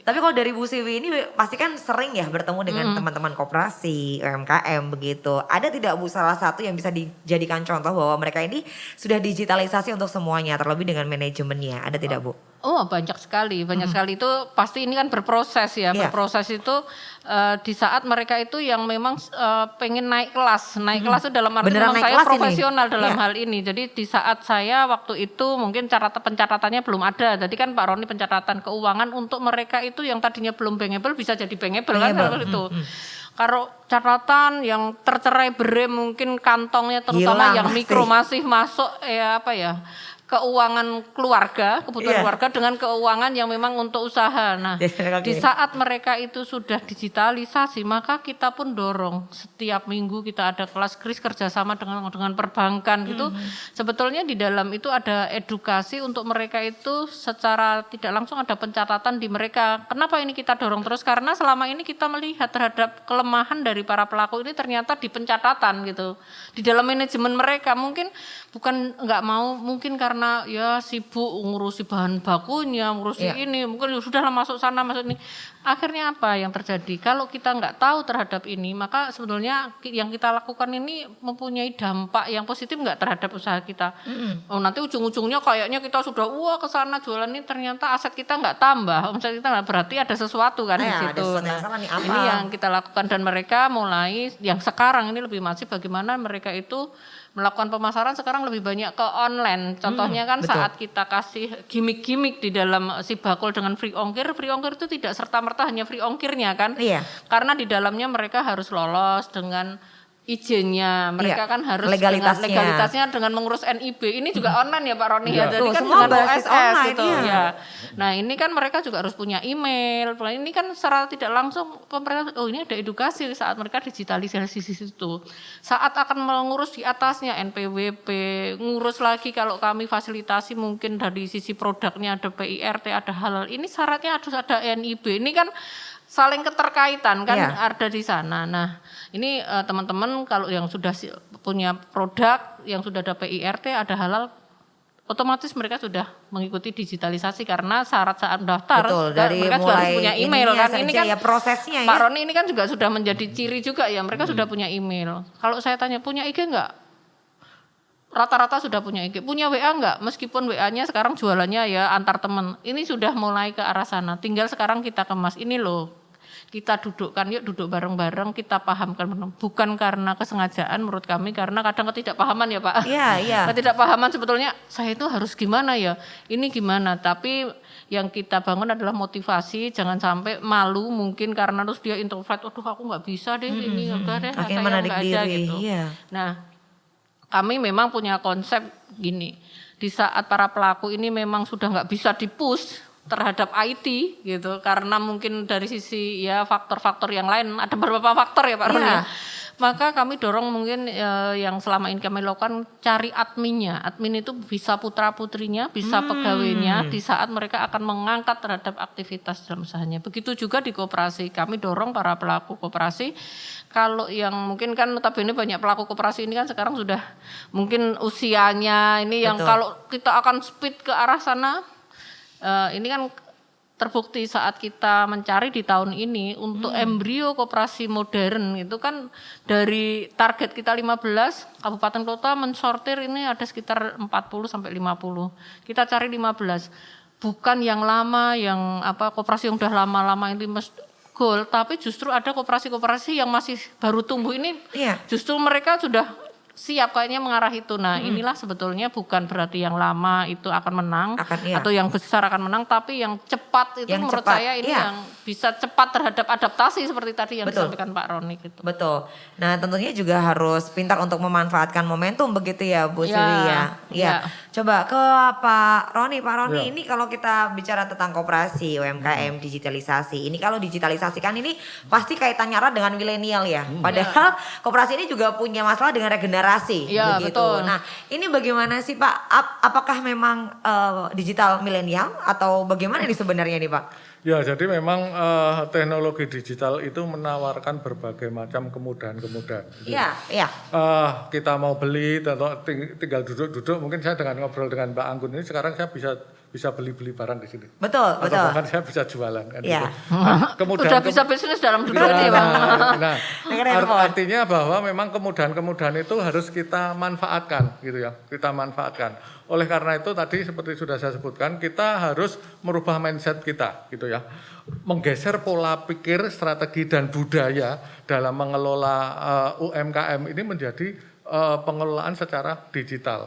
Tapi kalau dari Bu Siwi ini pasti kan sering ya bertemu dengan teman-teman koperasi, UMKM begitu. Ada tidak Bu salah satu yang bisa dijadikan contoh bahwa mereka ini sudah digitalisasi untuk semuanya terlebih dengan manajemennya. Ada tidak Bu? Banyak sekali itu pasti ini kan berproses ya. Berproses itu di saat mereka itu yang memang pengen naik kelas itu dalam arti memang saya profesional dalam hal ini. Jadi di saat saya waktu itu mungkin pencatatannya belum ada. Jadi kan Pak Roni pencatatan keuangan untuk mereka itu yang tadinya belum bankable bisa jadi bankable kan kalau itu. Kalau catatan yang tercerai berai mungkin kantongnya terutama yang mikro masih masuk keuangan keluarga, kebutuhan keluarga dengan keuangan yang memang untuk usaha. Nah, di saat mereka itu sudah digitalisasi, maka kita pun dorong setiap minggu kita ada kelas kris kerjasama dengan perbankan gitu. Sebetulnya di dalam itu ada edukasi untuk mereka itu secara tidak langsung ada pencatatan di mereka. Kenapa ini kita dorong terus? Karena selama ini kita melihat terhadap kelemahan dari para pelaku ini ternyata di pencatatan gitu. Di dalam manajemen mereka mungkin bukan nggak mau, mungkin karena ya sibuk ngurusi bahan bakunya, ngurusi ini, mungkin sudah masuk sana masuk ini. Akhirnya apa yang terjadi? Kalau kita nggak tahu terhadap ini, maka sebetulnya yang kita lakukan ini mempunyai dampak yang positif nggak terhadap usaha kita. Nanti ujung-ujungnya kayaknya kita sudah ke sana jualan ini ternyata aset kita nggak tambah, omset kita nggak, berarti ada sesuatu kan di situ. Ini yang kita lakukan dan mereka mulai yang sekarang ini lebih masif bagaimana mereka itu melakukan pemasaran sekarang lebih banyak ke online. Contohnya kan betul. saat kita kasih gimmick-gimmick di dalam Sibakul dengan free ongkir itu tidak serta-merta hanya free ongkirnya kan. Iya. Karena di dalamnya mereka harus lolos dengan izinnya, mereka kan harus legalitasnya dengan mengurus NIB. Ini juga online ya Pak Roni ya. Jadi kan semua dengan basis OSS online, gitu ya. Nah, ini kan mereka juga harus punya email. Ini kan secara tidak langsung pemerintah ini ada edukasi saat mereka digitalisasi di situ. Saat akan mengurus di atasnya NPWP, ngurus lagi kalau kami fasilitasi mungkin dari sisi produknya ada PIRT, ada halal. Ini syaratnya harus ada NIB. Ini kan saling keterkaitan kan ada di sana. Nah, ini teman-teman kalau yang sudah punya produk, yang sudah ada PIRT, ada halal, otomatis mereka sudah mengikuti digitalisasi karena syarat saat daftar. Betul, dari mereka sudah harus punya email kan. Ini kan ya prosesnya Pak Roni ini kan juga sudah menjadi ciri juga ya, mereka sudah punya email. Kalau saya tanya punya IG enggak? Rata-rata sudah punya IG, punya WA enggak? Meskipun WA-nya sekarang jualannya ya antar teman. Ini sudah mulai ke arah sana. Tinggal sekarang kita kemas ini loh. Kita dudukkan, yuk duduk bareng-bareng, kita pahamkan. Bukan karena kesengajaan menurut kami, karena kadang ketidakpahaman ya Pak. Iya. Ketidakpahaman sebetulnya, saya itu harus gimana ya, ini gimana. Tapi yang kita bangun adalah motivasi, jangan sampai malu mungkin karena terus dia introvert, aduh aku nggak bisa deh, ini enggak deh, saya enggak aja gitu. Nah, kami memang punya konsep gini, di saat para pelaku ini memang sudah nggak bisa di-push terhadap IT gitu, karena mungkin dari sisi ya faktor-faktor yang lain, ada beberapa faktor ya Pak Roni. Maka kami dorong mungkin yang selama ini kami lakukan, cari adminnya. Admin itu bisa putra-putrinya, bisa pegawainya di saat mereka akan mengangkat terhadap aktivitas dalam usahanya. Begitu juga di koperasi, kami dorong para pelaku koperasi. Kalau yang mungkin kan notabene banyak pelaku koperasi ini kan sekarang sudah mungkin usianya ini yang kalau kita akan speed ke arah sana, ini kan terbukti saat kita mencari di tahun ini untuk embrio koperasi modern itu kan dari target kita 15 kabupaten kota mensortir ini ada sekitar 40 sampai 50. Kita cari 15. Bukan yang lama yang koperasi yang udah lama-lama ini goal, tapi justru ada koperasi-koperasi yang masih baru tumbuh ini. Justru mereka sudah siap kayaknya mengarah itu. Nah, inilah sebetulnya bukan berarti yang lama itu akan menang atau yang besar akan menang, tapi yang cepat itu yang menurut saya ini yang bisa cepat terhadap adaptasi seperti tadi yang disampaikan Pak Roni gitu. Betul. Nah, tentunya juga harus pintar untuk memanfaatkan momentum begitu ya Bu Siwi ya. Coba ke Pak Roni. Pak Roni, ini kalau kita bicara tentang koperasi UMKM digitalisasi, ini kalau digitalisasi kan ini pasti kaitannya erat dengan milenial ya. Padahal koperasi ini juga punya masalah dengan regenerasi. Begitu. Betul. Nah, ini bagaimana sih Pak? Apakah memang digital milenial atau bagaimana ini sebenarnya nih Pak? Ya, jadi memang teknologi digital itu menawarkan berbagai macam kemudahan-kemudahan. Kita mau beli, tinggal duduk-duduk. Mungkin saya dengan ngobrol dengan Mbak Anggun ini sekarang saya bisa beli barang di sini. Betul. Bahkan saya bisa jualan kan. Kemudian udah bisa bisnis dalam duduk ya Bang. Nah, artinya bahwa memang kemudahan-kemudahan itu harus kita manfaatkan gitu ya. Kita manfaatkan. Oleh karena itu tadi seperti sudah saya sebutkan, kita harus merubah mindset kita gitu ya. Menggeser pola pikir, strategi dan budaya dalam mengelola UMKM ini menjadi pengelolaan secara digital.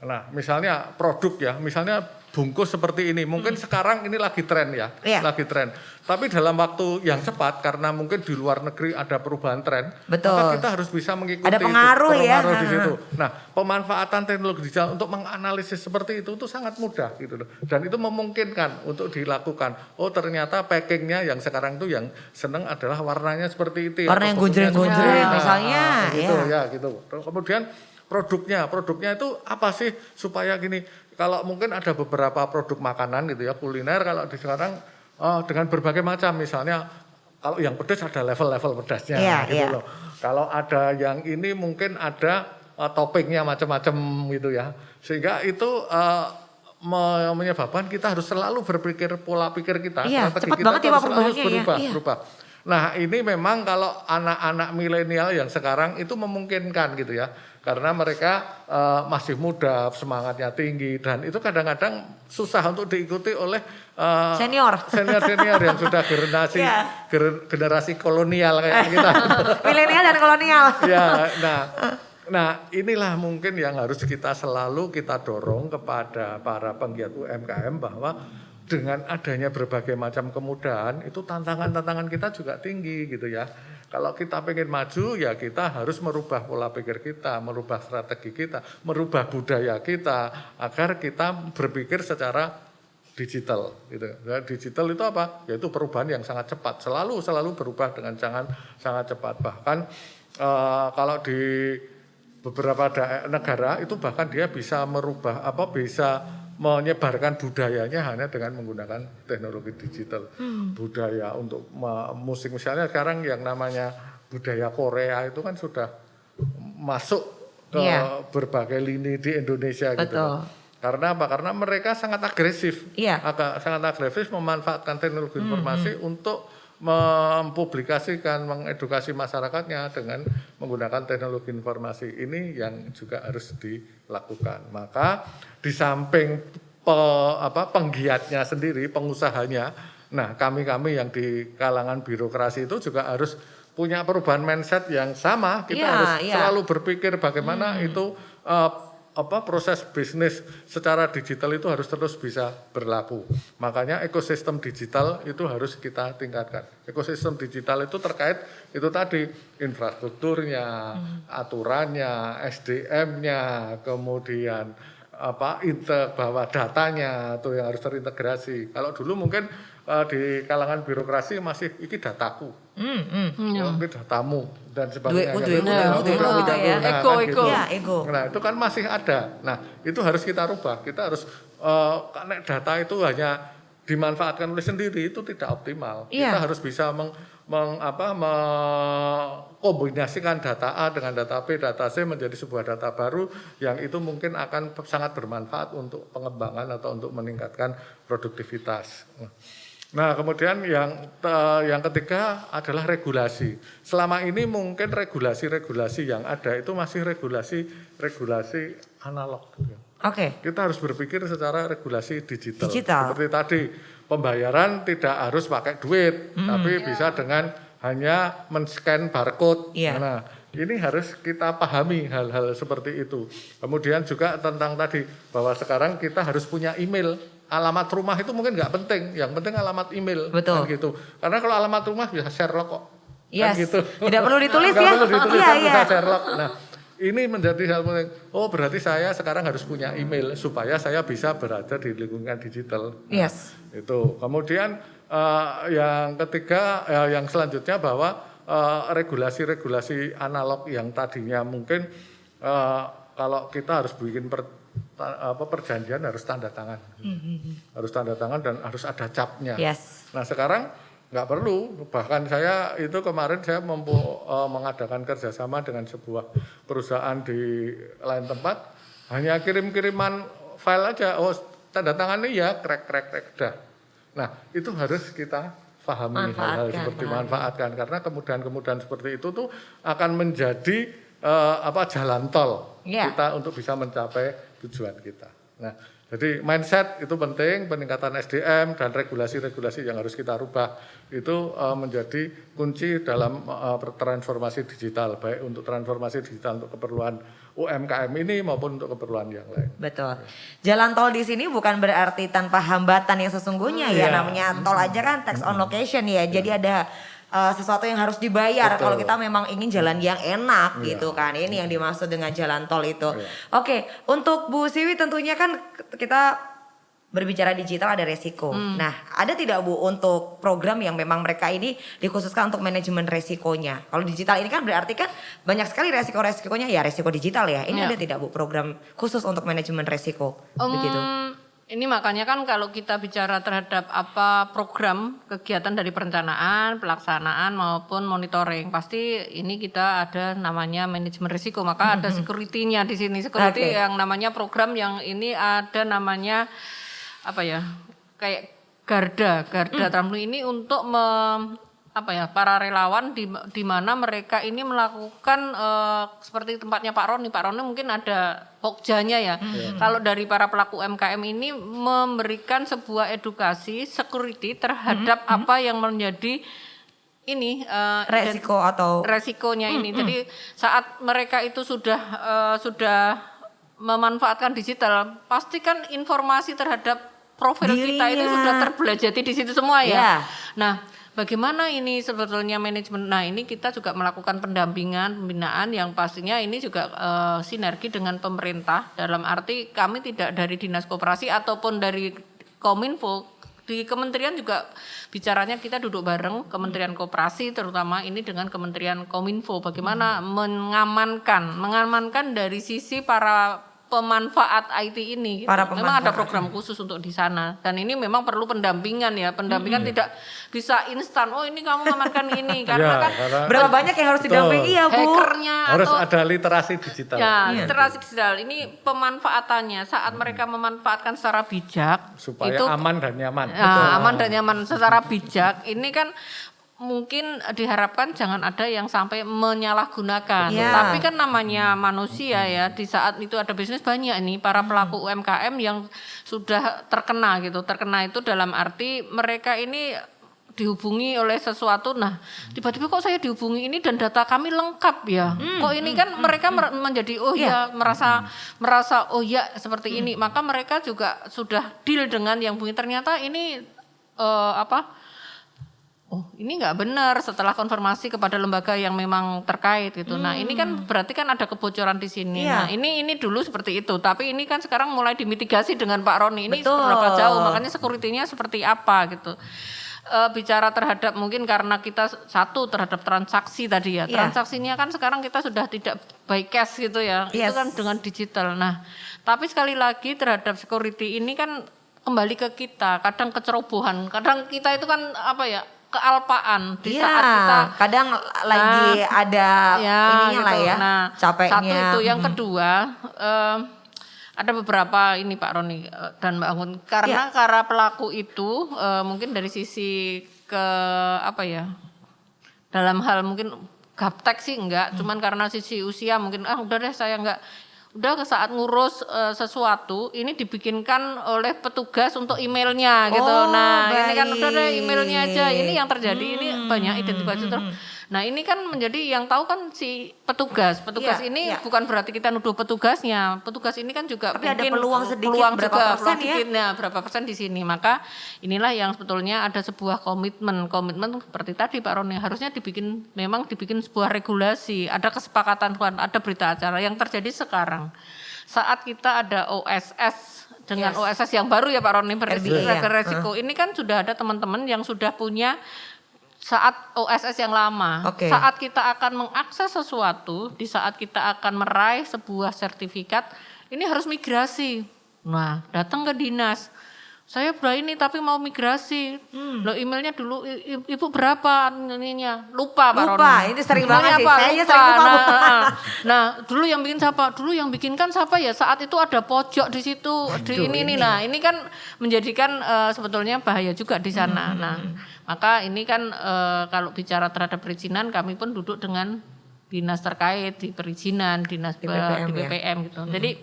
Nah, misalnya produk ya, misalnya bungkus seperti ini, mungkin sekarang ini lagi tren ya, lagi tren. Tapi dalam waktu yang cepat, karena mungkin di luar negeri ada perubahan tren, maka kita harus bisa mengikuti ada pengaruh di situ. Nah, pemanfaatan teknologi digital untuk menganalisis seperti itu sangat mudah gitu loh. Dan itu memungkinkan untuk dilakukan. Oh, ternyata packingnya yang sekarang itu yang seneng adalah warnanya seperti itu. Warna yang gonjreng-gonjreng misalnya. Gitu. Kemudian produknya itu apa sih supaya gini? Kalau mungkin ada beberapa produk makanan gitu ya, kuliner kalau di sekarang dengan berbagai macam, misalnya kalau yang pedas ada level-level pedasnya gitu loh. Kalau ada yang ini mungkin ada toppingnya macam-macam gitu ya. Sehingga itu menyebabkan kita harus selalu berpikir pola pikir kita, strategi kita harus berubah. Nah, ini memang kalau anak-anak milenial yang sekarang itu memungkinkan gitu ya. Karena mereka masih muda, semangatnya tinggi, dan itu kadang-kadang susah untuk diikuti oleh senior yang sudah generasi kolonial kayak kita. Milenial dan kolonial. Nah Nah, inilah mungkin yang harus kita selalu kita dorong kepada para penggiat UMKM bahwa dengan adanya berbagai macam kemudahan itu tantangan-tantangan kita juga tinggi gitu ya. Kalau kita pengen maju ya kita harus merubah pola pikir kita, merubah strategi kita, merubah budaya kita agar kita berpikir secara digital gitu. Nah, digital itu apa? Yaitu perubahan yang sangat cepat, selalu berubah dengan sangat cepat. Bahkan kalau di beberapa negara itu bahkan dia bisa merubah bisa menyebarkan budayanya hanya dengan menggunakan teknologi digital. Budaya untuk musik misalnya sekarang yang namanya budaya Korea itu kan sudah masuk ke berbagai lini di Indonesia. Betul. Gitu. Karena apa? Karena mereka sangat agresif. Sangat agresif memanfaatkan teknologi informasi untuk mempublikasikan, mengedukasi masyarakatnya dengan menggunakan teknologi informasi. Ini yang juga harus dilakukan. Maka di samping penggiatnya sendiri, pengusahanya, nah kami yang di kalangan birokrasi itu juga harus punya perubahan mindset yang sama. Kita harus selalu berpikir bagaimana itu proses bisnis secara digital itu harus terus bisa berlaku. Makanya ekosistem digital itu harus kita tingkatkan. Ekosistem digital itu terkait itu tadi infrastrukturnya, aturannya, SDM-nya, kemudian bahwa datanya itu yang harus terintegrasi. Kalau dulu mungkin di kalangan birokrasi masih iki dataku, ini datamu dan sebagainya. Ego. Nah itu kan masih ada. Nah itu harus kita rubah. Kita harus karena data itu hanya dimanfaatkan oleh sendiri itu tidak optimal. Kita harus bisa mengkombinasikan data A dengan data B, data C menjadi sebuah data baru yang itu mungkin akan sangat bermanfaat untuk pengembangan atau untuk meningkatkan produktivitas. Nah kemudian yang ketiga adalah regulasi. Selama ini mungkin regulasi yang ada itu masih regulasi analog. Kita harus berpikir secara regulasi digital. Seperti tadi pembayaran tidak harus pakai duit, tapi bisa dengan hanya men-scan barcode. Nah ini harus kita pahami hal-hal seperti itu. Kemudian juga tentang tadi bahwa sekarang kita harus punya email. Alamat rumah itu mungkin nggak penting, yang penting alamat email. Betul. Kan gitu. Karena kalau alamat rumah bisa Sherlock kok. Kan gitu. Tidak perlu ditulis ya. Nggak perlu ditulis bisa Sherlock. Nah ini menjadi hal penting. Oh berarti saya sekarang harus punya email supaya saya bisa berada di lingkungan digital. Nah, itu. Kemudian yang ketiga, yang selanjutnya bahwa regulasi-regulasi analog yang tadinya mungkin kalau kita harus bikin perjanjian harus tanda tangan, harus tanda tangan dan harus ada capnya. Nah sekarang nggak perlu, bahkan saya itu kemarin saya mengadakan kerjasama dengan sebuah perusahaan di lain tempat, hanya kirim-kiriman file aja, tanda tangan ini ya krek dah. Nah itu harus kita pahami hal-hal seperti manfaatkan karena kemudahan-kemudahan seperti itu tuh akan menjadi jalan tol kita untuk bisa mencapai tujuan kita. Nah, jadi mindset itu penting, peningkatan SDM dan regulasi-regulasi yang harus kita rubah itu menjadi kunci dalam transformasi digital, baik untuk transformasi digital untuk keperluan UMKM ini maupun untuk keperluan yang lain. Betul. Jalan tol di sini bukan berarti tanpa hambatan yang sesungguhnya namanya tol aja kan tax on location ya. Jadi ada sesuatu yang harus dibayar kalau kita memang ingin jalan yang enak gitu kan. Ini yang dimaksud dengan jalan tol itu. Oke, untuk Bu Siwi tentunya kan kita berbicara digital ada resiko. Nah, ada tidak Bu untuk program yang memang mereka ini dikhususkan untuk manajemen resikonya? Kalau digital ini kan berarti kan banyak sekali resikonya ya resiko digital ya. Ini ada tidak Bu program khusus untuk manajemen resiko begitu? Ini makanya kan kalau kita bicara terhadap program kegiatan dari perencanaan, pelaksanaan maupun monitoring, pasti ini kita ada namanya manajemen risiko. Maka ada security-nya di sini. Security yang namanya program yang ini ada namanya kayak garda ini untuk para relawan di mana mereka ini melakukan seperti tempatnya Pak Roni mungkin ada pokjanya ya. Kalau dari para pelaku UMKM ini memberikan sebuah edukasi security terhadap apa yang menjadi ini resiko atau resikonya ini. Jadi saat mereka itu sudah memanfaatkan digital, pastikan informasi terhadap profil kita itu sudah terbelajati di situ semua ya. Nah, bagaimana ini sebetulnya manajemen? Nah, ini kita juga melakukan pendampingan, pembinaan yang pastinya ini juga sinergi dengan pemerintah, dalam arti kami tidak dari Dinas Koperasi ataupun dari Kominfo. Di kementerian juga bicaranya kita duduk bareng Kementerian Koperasi terutama ini dengan Kementerian Kominfo bagaimana mengamankan dari sisi para pemanfaat IT ini gitu. Memang ada program khusus untuk di sana dan ini memang perlu pendampingan ya. Pendampingan tidak bisa instan. Oh, ini kamu mengamankan ini karena kan berapa banyak yang harus didampingi ya, Bu? Hackernya harus atau ada literasi digital. Ya, literasi digital ini pemanfaatannya saat mereka memanfaatkan secara bijak Supaya itu aman dan nyaman. Ya, aman dan nyaman secara bijak. Ini kan mungkin diharapkan jangan ada yang sampai menyalahgunakan. Tapi kan namanya manusia ya, di saat itu ada bisnis banyak nih para pelaku UMKM yang sudah terkena gitu. Terkena itu dalam arti mereka ini dihubungi oleh sesuatu. Nah, tiba-tiba kok saya dihubungi ini dan data kami lengkap ya. Kok ini kan mereka menjadi merasa oh ya seperti ini. Maka mereka juga sudah deal dengan yang bunyi ternyata ini oh ini nggak benar setelah konfirmasi kepada lembaga yang memang terkait gitu. Nah ini kan berarti kan ada kebocoran di sini. Nah ini dulu seperti itu. Tapi ini kan sekarang mulai dimitigasi dengan Pak Roni. Ini seberapa jauh? Makanya security-nya seperti apa gitu. Bicara terhadap mungkin karena kita satu terhadap transaksi tadi ya. Transaksinya kan sekarang kita sudah tidak by cash gitu ya. Itu kan dengan digital. Nah tapi sekali lagi terhadap security ini kan kembali ke kita. Kadang kecerobohan. Kadang kita itu kan kealpaan di saat kita kadang lagi ada ininya gitu lah ya, capeknya. Satu itu, yang kedua ada beberapa ini Pak Roni dan Mbak Anggun karena pelaku itu mungkin dari sisi dalam hal mungkin gaptek sih enggak, cuman karena sisi usia mungkin udah deh saya enggak. Udah saat ngurus sesuatu ini dibikinkan oleh petugas untuk emailnya gitu. Nah ini kan udah deh emailnya aja. Ini yang terjadi ini banyak identifikasi terus. Nah ini kan menjadi yang tahu kan si petugas. Petugas ini bukan berarti kita nuduh petugasnya. Petugas ini kan juga tapi mungkin ada peluang sedikit berapa persen ya? Berapa persen di sini. Maka inilah yang sebetulnya ada sebuah komitmen seperti tadi Pak Roni harusnya dibikin sebuah regulasi. Ada kesepakatan ada berita acara yang terjadi sekarang. Saat kita ada OSS dengan OSS yang baru ya Pak Roni resiko ini kan sudah ada teman-teman yang sudah punya saat OSS yang lama. Saat kita akan mengakses sesuatu, di saat kita akan meraih sebuah sertifikat, ini harus migrasi. Nah, datang ke dinas. Saya ini tapi mau migrasi. Loh emailnya dulu Ibu berapa ininya? Lupa Pak Roni. Lupa, ini sering banget sih. Saya sering lupa. Nah, dulu yang bikin siapa? Dulu yang bikinkan siapa ya? Saat itu ada pojok di situ. Ini. Nah, ini kan menjadikan sebetulnya bahaya juga di sana. Nah, maka ini kan kalau bicara terhadap perizinan kami pun duduk dengan dinas terkait di perizinan, dinas di BPM gitu. Jadi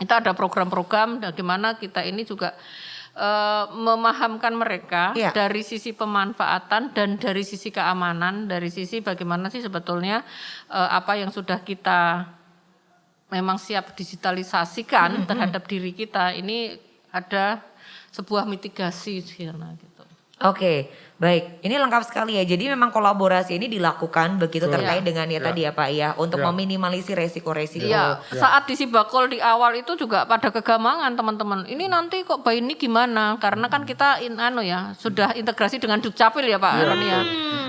kita ada program-program bagaimana kita ini juga memahamkan mereka dari sisi pemanfaatan dan dari sisi keamanan, dari sisi bagaimana sih sebetulnya apa yang sudah kita memang siap digitalisasikan terhadap diri kita ini ada sebuah mitigasi gitu. Oke, baik. Ini lengkap sekali ya. Jadi memang kolaborasi ini dilakukan begitu terkait dengan tadi ya Pak ya untuk meminimalisir resiko-resiko. Iya, saat di Sibakul di awal itu juga pada kegamangan teman-teman. Ini nanti kok bayi ini gimana? Karena kan kita sudah integrasi dengan Dukcapil ya Pak Roni ya.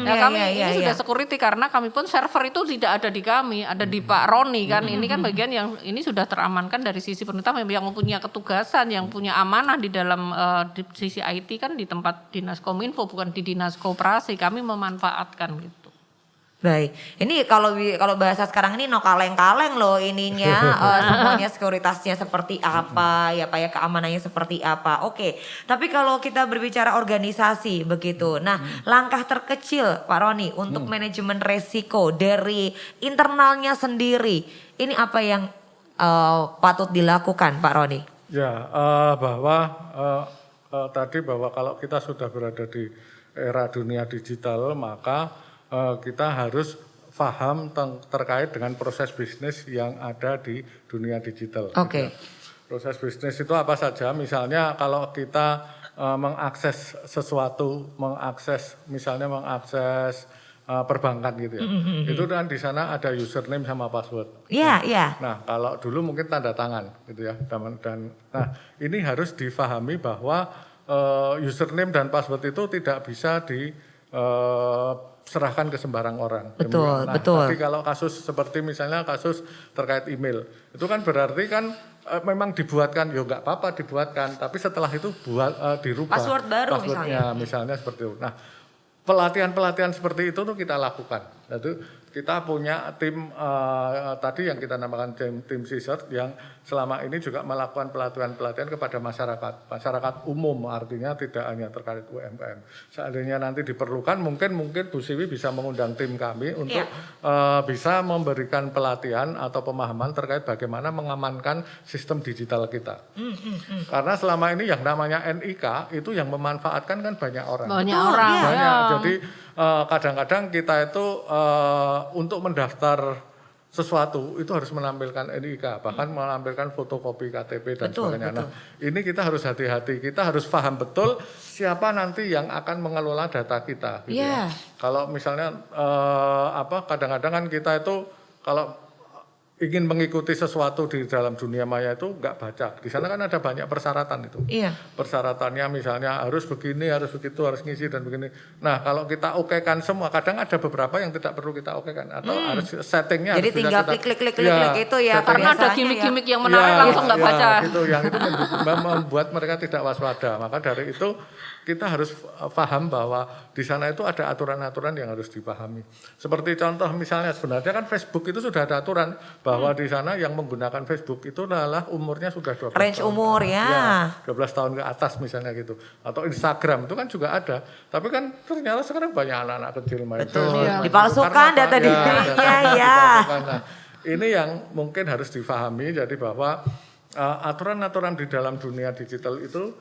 Kami ini sudah security karena kami pun server itu tidak ada di kami, ada di Pak Roni kan. Ini kan bagian yang ini sudah teramankan dari sisi pemerintah yang mempunyai ketugasan, yang punya amanah di dalam di sisi IT kan di tempat dinas Kominfo bukan di dinas koperasi, kami memanfaatkan gitu. Baik, ini kalau bahasa sekarang ini no kaleng-kaleng loh ininya semuanya sekuritasnya seperti apa ya Pak ya, keamanannya seperti apa. Oke, tapi kalau kita berbicara organisasi begitu, nah langkah terkecil Pak Roni untuk manajemen resiko dari internalnya sendiri, ini apa yang patut dilakukan Pak Roni? Ya, bahwa tadi bahwa kalau kita sudah berada di era dunia digital, maka kita harus paham terkait dengan proses bisnis yang ada di dunia digital. Oke. Proses bisnis itu apa saja? Misalnya kalau kita mengakses sesuatu, misalnya mengakses perbankan gitu ya. Itu kan di sana ada username sama password. Iya, iya. Nah, kalau dulu mungkin tanda tangan gitu ya. Nah, ini harus difahami bahwa username dan password itu tidak bisa diserahkan ke sembarang orang. Betul, nah, betul. Tapi kalau kasus seperti misalnya kasus terkait email, itu kan berarti kan memang dibuatkan, ya nggak apa-apa dibuatkan, tapi setelah itu dirubah Password baru misalnya seperti itu. Nah, pelatihan-pelatihan seperti itu tuh kita lakukan. Jadi kita punya tim tadi yang kita namakan tim CSIRT yang selama ini juga melakukan pelatihan-pelatihan kepada masyarakat umum, artinya tidak hanya terkait UMKM. Seandainya nanti diperlukan, mungkin Bu Siwi bisa mengundang tim kami untuk bisa memberikan pelatihan atau pemahaman terkait bagaimana mengamankan sistem digital kita. Karena selama ini yang namanya NIK itu yang memanfaatkan kan banyak orang. Banyak. Jadi kadang-kadang kita itu untuk mendaftar sesuatu itu harus menampilkan NIK, bahkan menampilkan fotokopi KTP dan sebagainya. Nah, ini kita harus hati-hati, kita harus paham betul siapa nanti yang akan mengelola data kita. Gitu ya. Kalau misalnya kadang-kadang kan kita itu kalau ingin mengikuti sesuatu di dalam dunia maya itu nggak baca. Di sana kan ada banyak persyaratan itu. Persyaratannya misalnya harus begini, harus begitu, harus ngisi dan begini. Nah, kalau kita okekan semua, kadang ada beberapa yang tidak perlu kita okekan atau harus settingnya. Jadi harus tinggal klik itu ya. Karena ada gimmick-gimmick yang menarik langsung nggak baca. Gitu, yang itu membuat mereka tidak waspada. Maka dari itu kita harus paham bahwa di sana itu ada aturan-aturan yang harus dipahami. Seperti contoh misalnya sebenarnya kan Facebook itu sudah ada aturan bahwa di sana yang menggunakan Facebook itu adalah umurnya sudah 12 range tahun. umur ya. 12 tahun ke atas misalnya gitu. Atau Instagram itu kan juga ada. Tapi kan ternyata sekarang banyak anak-anak kecil main. Dipalsukan data dirinya ya. Nah, ini yang mungkin harus difahami jadi bahwa aturan-aturan di dalam dunia digital itu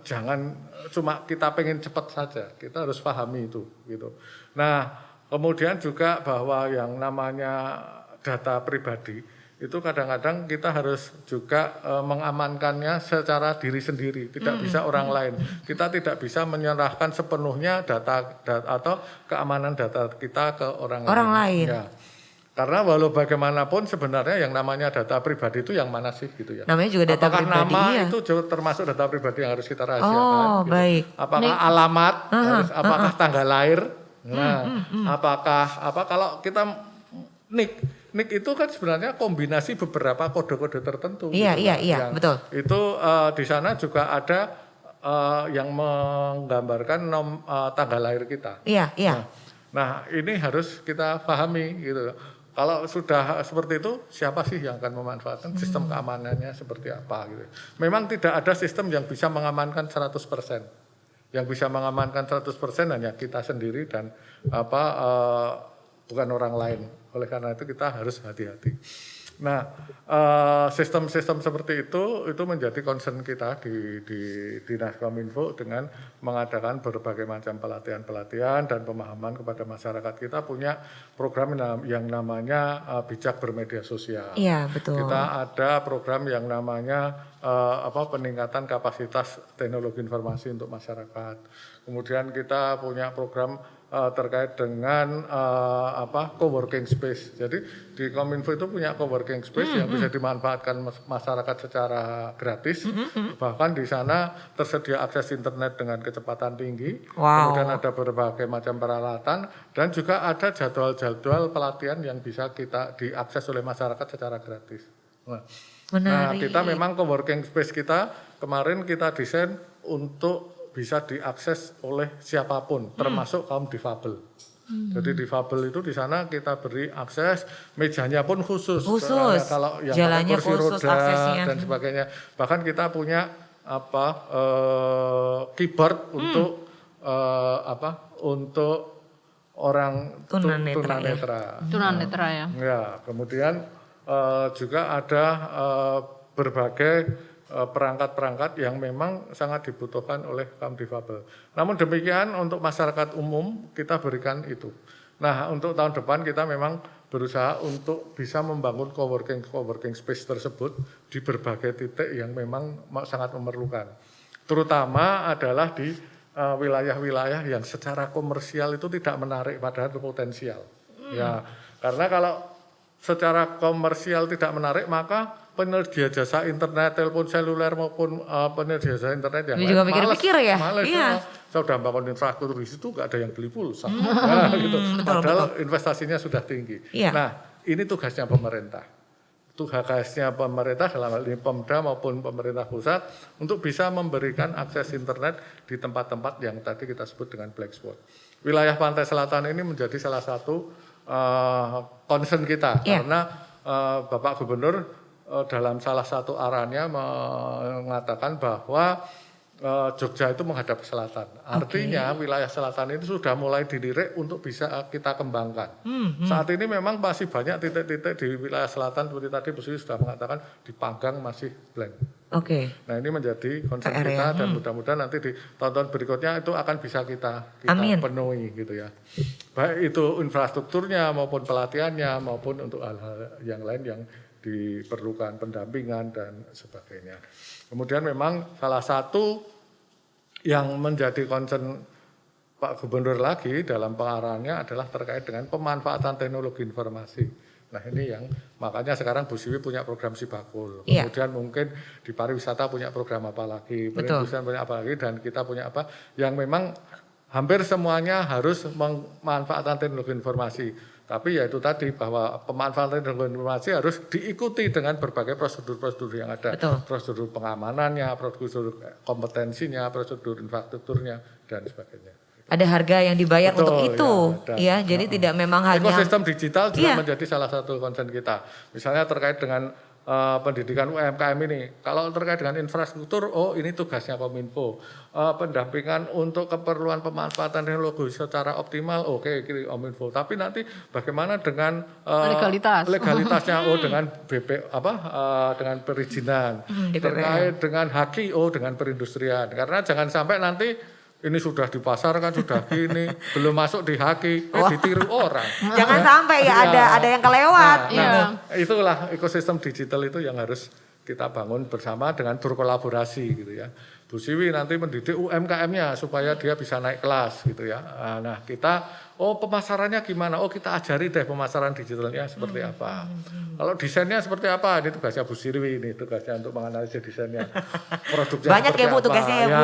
jangan cuma kita pengen cepat saja, kita harus pahami itu gitu. Nah, kemudian juga bahwa yang namanya data pribadi itu kadang-kadang kita harus juga mengamankannya secara diri sendiri, tidak bisa orang lain. Kita tidak bisa menyerahkan sepenuhnya data atau keamanan data kita ke orang lain. Ya. Karena walau bagaimanapun sebenarnya yang namanya data pribadi itu yang mana sih gitu ya. Namanya juga data apakah pribadi. Apakah nama itu termasuk data pribadi yang harus kita rahasiakan? Oh, gitu. Baik. Apakah alamat, apakah tanggal lahir? Nah, kalau kita NIK itu kan sebenarnya kombinasi beberapa kode-kode tertentu. Iya, gitu, iya, betul. Itu di sana juga ada yang menggambarkan tanggal lahir kita. Iya, iya. Nah, ini harus kita pahami gitu. Kalau sudah seperti itu, siapa sih yang akan memanfaatkan sistem keamanannya seperti apa gitu. Memang tidak ada sistem yang bisa mengamankan 100%. Yang bisa mengamankan 100% hanya kita sendiri dan bukan orang lain. Oleh karena itu kita harus hati-hati. Nah, sistem-sistem seperti itu menjadi concern kita di Dinas Kominfo dengan mengadakan berbagai macam pelatihan dan pemahaman kepada masyarakat. Kita punya program yang namanya bijak bermedia sosial. Iya, betul. Kita ada program yang namanya peningkatan kapasitas teknologi informasi untuk masyarakat. Kemudian kita punya program terkait dengan coworking space. Jadi di Kominfo itu punya coworking space yang bisa dimanfaatkan masyarakat secara gratis. Bahkan di sana tersedia akses internet dengan kecepatan tinggi. Kemudian ada berbagai macam peralatan dan juga ada jadwal-jadwal pelatihan yang bisa kita diakses oleh masyarakat secara gratis. Nah, kita memang coworking space kita kemarin kita desain untuk bisa diakses oleh siapapun, termasuk kaum difabel. Jadi difabel itu di sana kita beri akses, mejanya pun khusus. Kalau yang jalannya kursi khusus, roda aksesnya dan sebagainya. Bahkan kita punya keyboard untuk orang tunanetra ya. Ya, kemudian juga ada berbagai perangkat-perangkat yang memang sangat dibutuhkan oleh kaum difabel. Namun demikian untuk masyarakat umum kita berikan itu. Nah untuk tahun depan kita memang berusaha untuk bisa membangun coworking space tersebut di berbagai titik yang memang sangat memerlukan. Terutama adalah di wilayah-wilayah yang secara komersial itu tidak menarik padahal potensial. Ya, karena kalau secara komersial tidak menarik maka penyedia jasa internet, telepon seluler maupun penyedia jasa internet yang lain juga mikir-mikir ya. males, Iya. saya sudah bangun infrastruktur di situ nggak ada yang beli pulsa. Nah, gitu. Padahal investasinya sudah tinggi. Iya. Nah, ini tugasnya pemerintah. Tugasnya pemerintah dalam hal ini Pemda maupun pemerintah pusat untuk bisa memberikan akses internet di tempat-tempat yang tadi kita sebut dengan black spot. Wilayah pantai selatan ini menjadi salah satu concern kita karena Bapak Gubernur dalam salah satu arahannya mengatakan bahwa Jogja itu menghadap ke selatan. Artinya wilayah selatan itu sudah mulai dilirik untuk bisa kita kembangkan. Saat ini memang masih banyak titik-titik di wilayah selatan seperti tadi Bu Sri sudah mengatakan di Panggang masih blank. Nah ini menjadi concern kita dan mudah-mudahan nanti di tahun-tahun berikutnya itu akan bisa kita penuhi gitu ya. Baik itu infrastrukturnya maupun pelatihannya maupun untuk hal-hal yang lain yang diperlukan pendampingan dan sebagainya. Kemudian memang salah satu yang menjadi concern Pak Gubernur lagi dalam pengarahannya adalah terkait dengan pemanfaatan teknologi informasi. Nah ini yang makanya sekarang Bu Siwi punya program Sibakul. Kemudian mungkin di pariwisata punya program apa lagi, perindustrian punya apa lagi, dan kita punya apa yang memang hampir semuanya harus memanfaatkan teknologi informasi. Tapi ya itu tadi bahwa pemanfaatan teknologi informasi harus diikuti dengan berbagai prosedur-prosedur yang ada. Prosedur pengamanannya, prosedur kompetensinya, prosedur infrastrukturnya, dan sebagainya. Ada harga yang dibayar untuk itu, ya. Jadi tidak memang hanya ekosistem digital juga menjadi salah satu concern kita. Misalnya terkait dengan pendidikan UMKM ini. Kalau terkait dengan infrastruktur, ini tugasnya Kominfo. Pendampingan untuk keperluan pemanfaatan teknologi secara optimal, ini Kominfo. Tapi nanti bagaimana dengan legalitasnya? Dengan dengan perizinan. Terkait dengan haki, dengan perindustrian. Karena jangan sampai nanti ini sudah di pasar kan sudah gini, belum masuk di haki, ditiru orang. Jangan sampai ada yang kelewat. Itulah ekosistem digital itu yang harus kita bangun bersama dengan berkolaborasi gitu ya. Bu Siwi nanti mendidik UMKM-nya supaya dia bisa naik kelas gitu ya. Nah kita, pemasarannya gimana? Kita ajari deh pemasaran digitalnya seperti apa. Kalau desainnya seperti apa? Ini tugasnya Bu Sirwi, ini tugasnya untuk menganalisis desainnya. Produknya banyak ya Bu tugasnya ya Bu.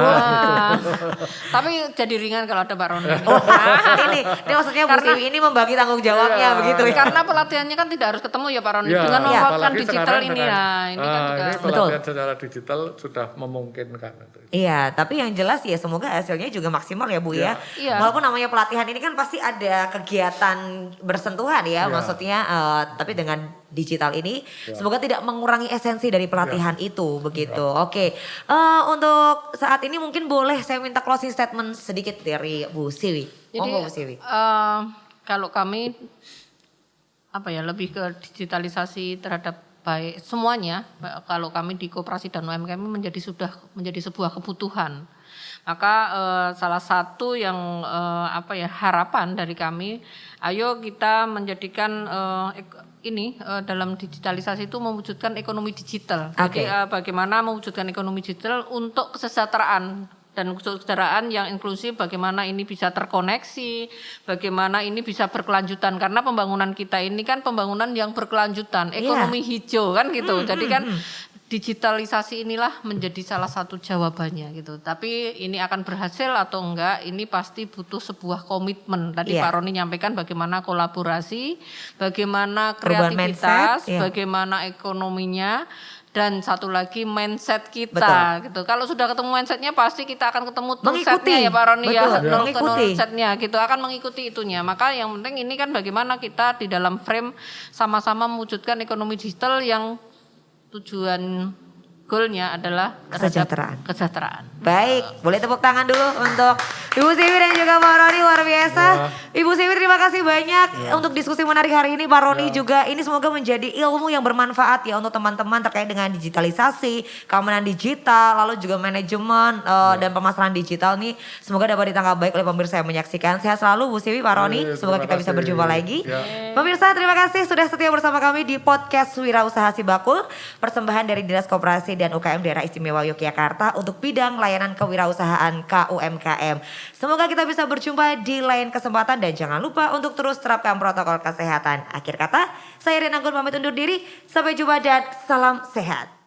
Tapi jadi ringan kalau ada Pak Roni. Ini maksudnya Bu Sirwi ini membagi tanggung jawabnya begitu ya. Karena pelatihannya kan tidak harus ketemu ya Pak Roni. Dengan memanfaatkan digital ini ya. Ini kan juga. Ini pelatihan secara digital sudah memungkinkan. Iya, tapi yang jelas ya semoga hasilnya juga maksimal ya Bu ya. Walaupun namanya pelatihan ini kan pasti ada kegiatan bersentuhan ya, maksudnya tapi dengan digital ini semoga tidak mengurangi esensi dari pelatihan itu begitu. Oke. Untuk saat ini mungkin boleh saya minta closing statement sedikit dari Bu Siwi. Jadi Bu Siwi. Kalau kami lebih ke digitalisasi terhadap baik semuanya. Kalau kami di koperasi dan UMKM menjadi sebuah kebutuhan. Maka salah satu yang harapan dari kami, ayo kita menjadikan dalam digitalisasi itu mewujudkan ekonomi digital. Jadi bagaimana mewujudkan ekonomi digital untuk kesejahteraan dan kesejahteraan yang inklusif, bagaimana ini bisa terkoneksi, bagaimana ini bisa berkelanjutan, karena pembangunan kita ini kan pembangunan yang berkelanjutan, ekonomi hijau kan gitu. Jadi kan digitalisasi inilah menjadi salah satu jawabannya gitu. Tapi ini akan berhasil atau enggak, ini pasti butuh sebuah komitmen. Tadi Pak Roni nyampaikan bagaimana kolaborasi, bagaimana kreativitas, bagaimana ekonominya, dan satu lagi mindset kita gitu. Kalau sudah ketemu mindsetnya pasti kita akan ketemu toolsetnya ya Pak Roni toolsetnya gitu, akan mengikuti itunya. Maka yang penting ini kan bagaimana kita di dalam frame sama-sama mewujudkan ekonomi digital yang tujuan goalnya adalah terhadap kesejahteraan. Baik, boleh tepuk tangan dulu untuk Ibu Siwi dan juga Pak Roni, luar biasa. Ibu Siwi terima kasih banyak untuk diskusi menarik hari ini. Pak Roni juga ini semoga menjadi ilmu yang bermanfaat ya untuk teman-teman terkait dengan digitalisasi, keamanan digital, lalu juga manajemen dan pemasaran digital nih. Semoga dapat ditangkap baik oleh pemirsa yang menyaksikan. Sehat selalu Bu Siwi, Pak Roni. Semoga kita bisa berjumpa lagi. Pemirsa terima kasih sudah setia bersama kami di podcast Wirausaha Sibakul. Persembahan dari Dinas Koperasi dan UKM Daerah Istimewa Yogyakarta untuk bidang layanan kewirausahaan KUMKM. Semoga kita bisa berjumpa di lain kesempatan dan jangan lupa untuk terus terapkan protokol kesehatan. Akhir kata, saya Rina Anggun pamit undur diri. Sampai jumpa dan salam sehat.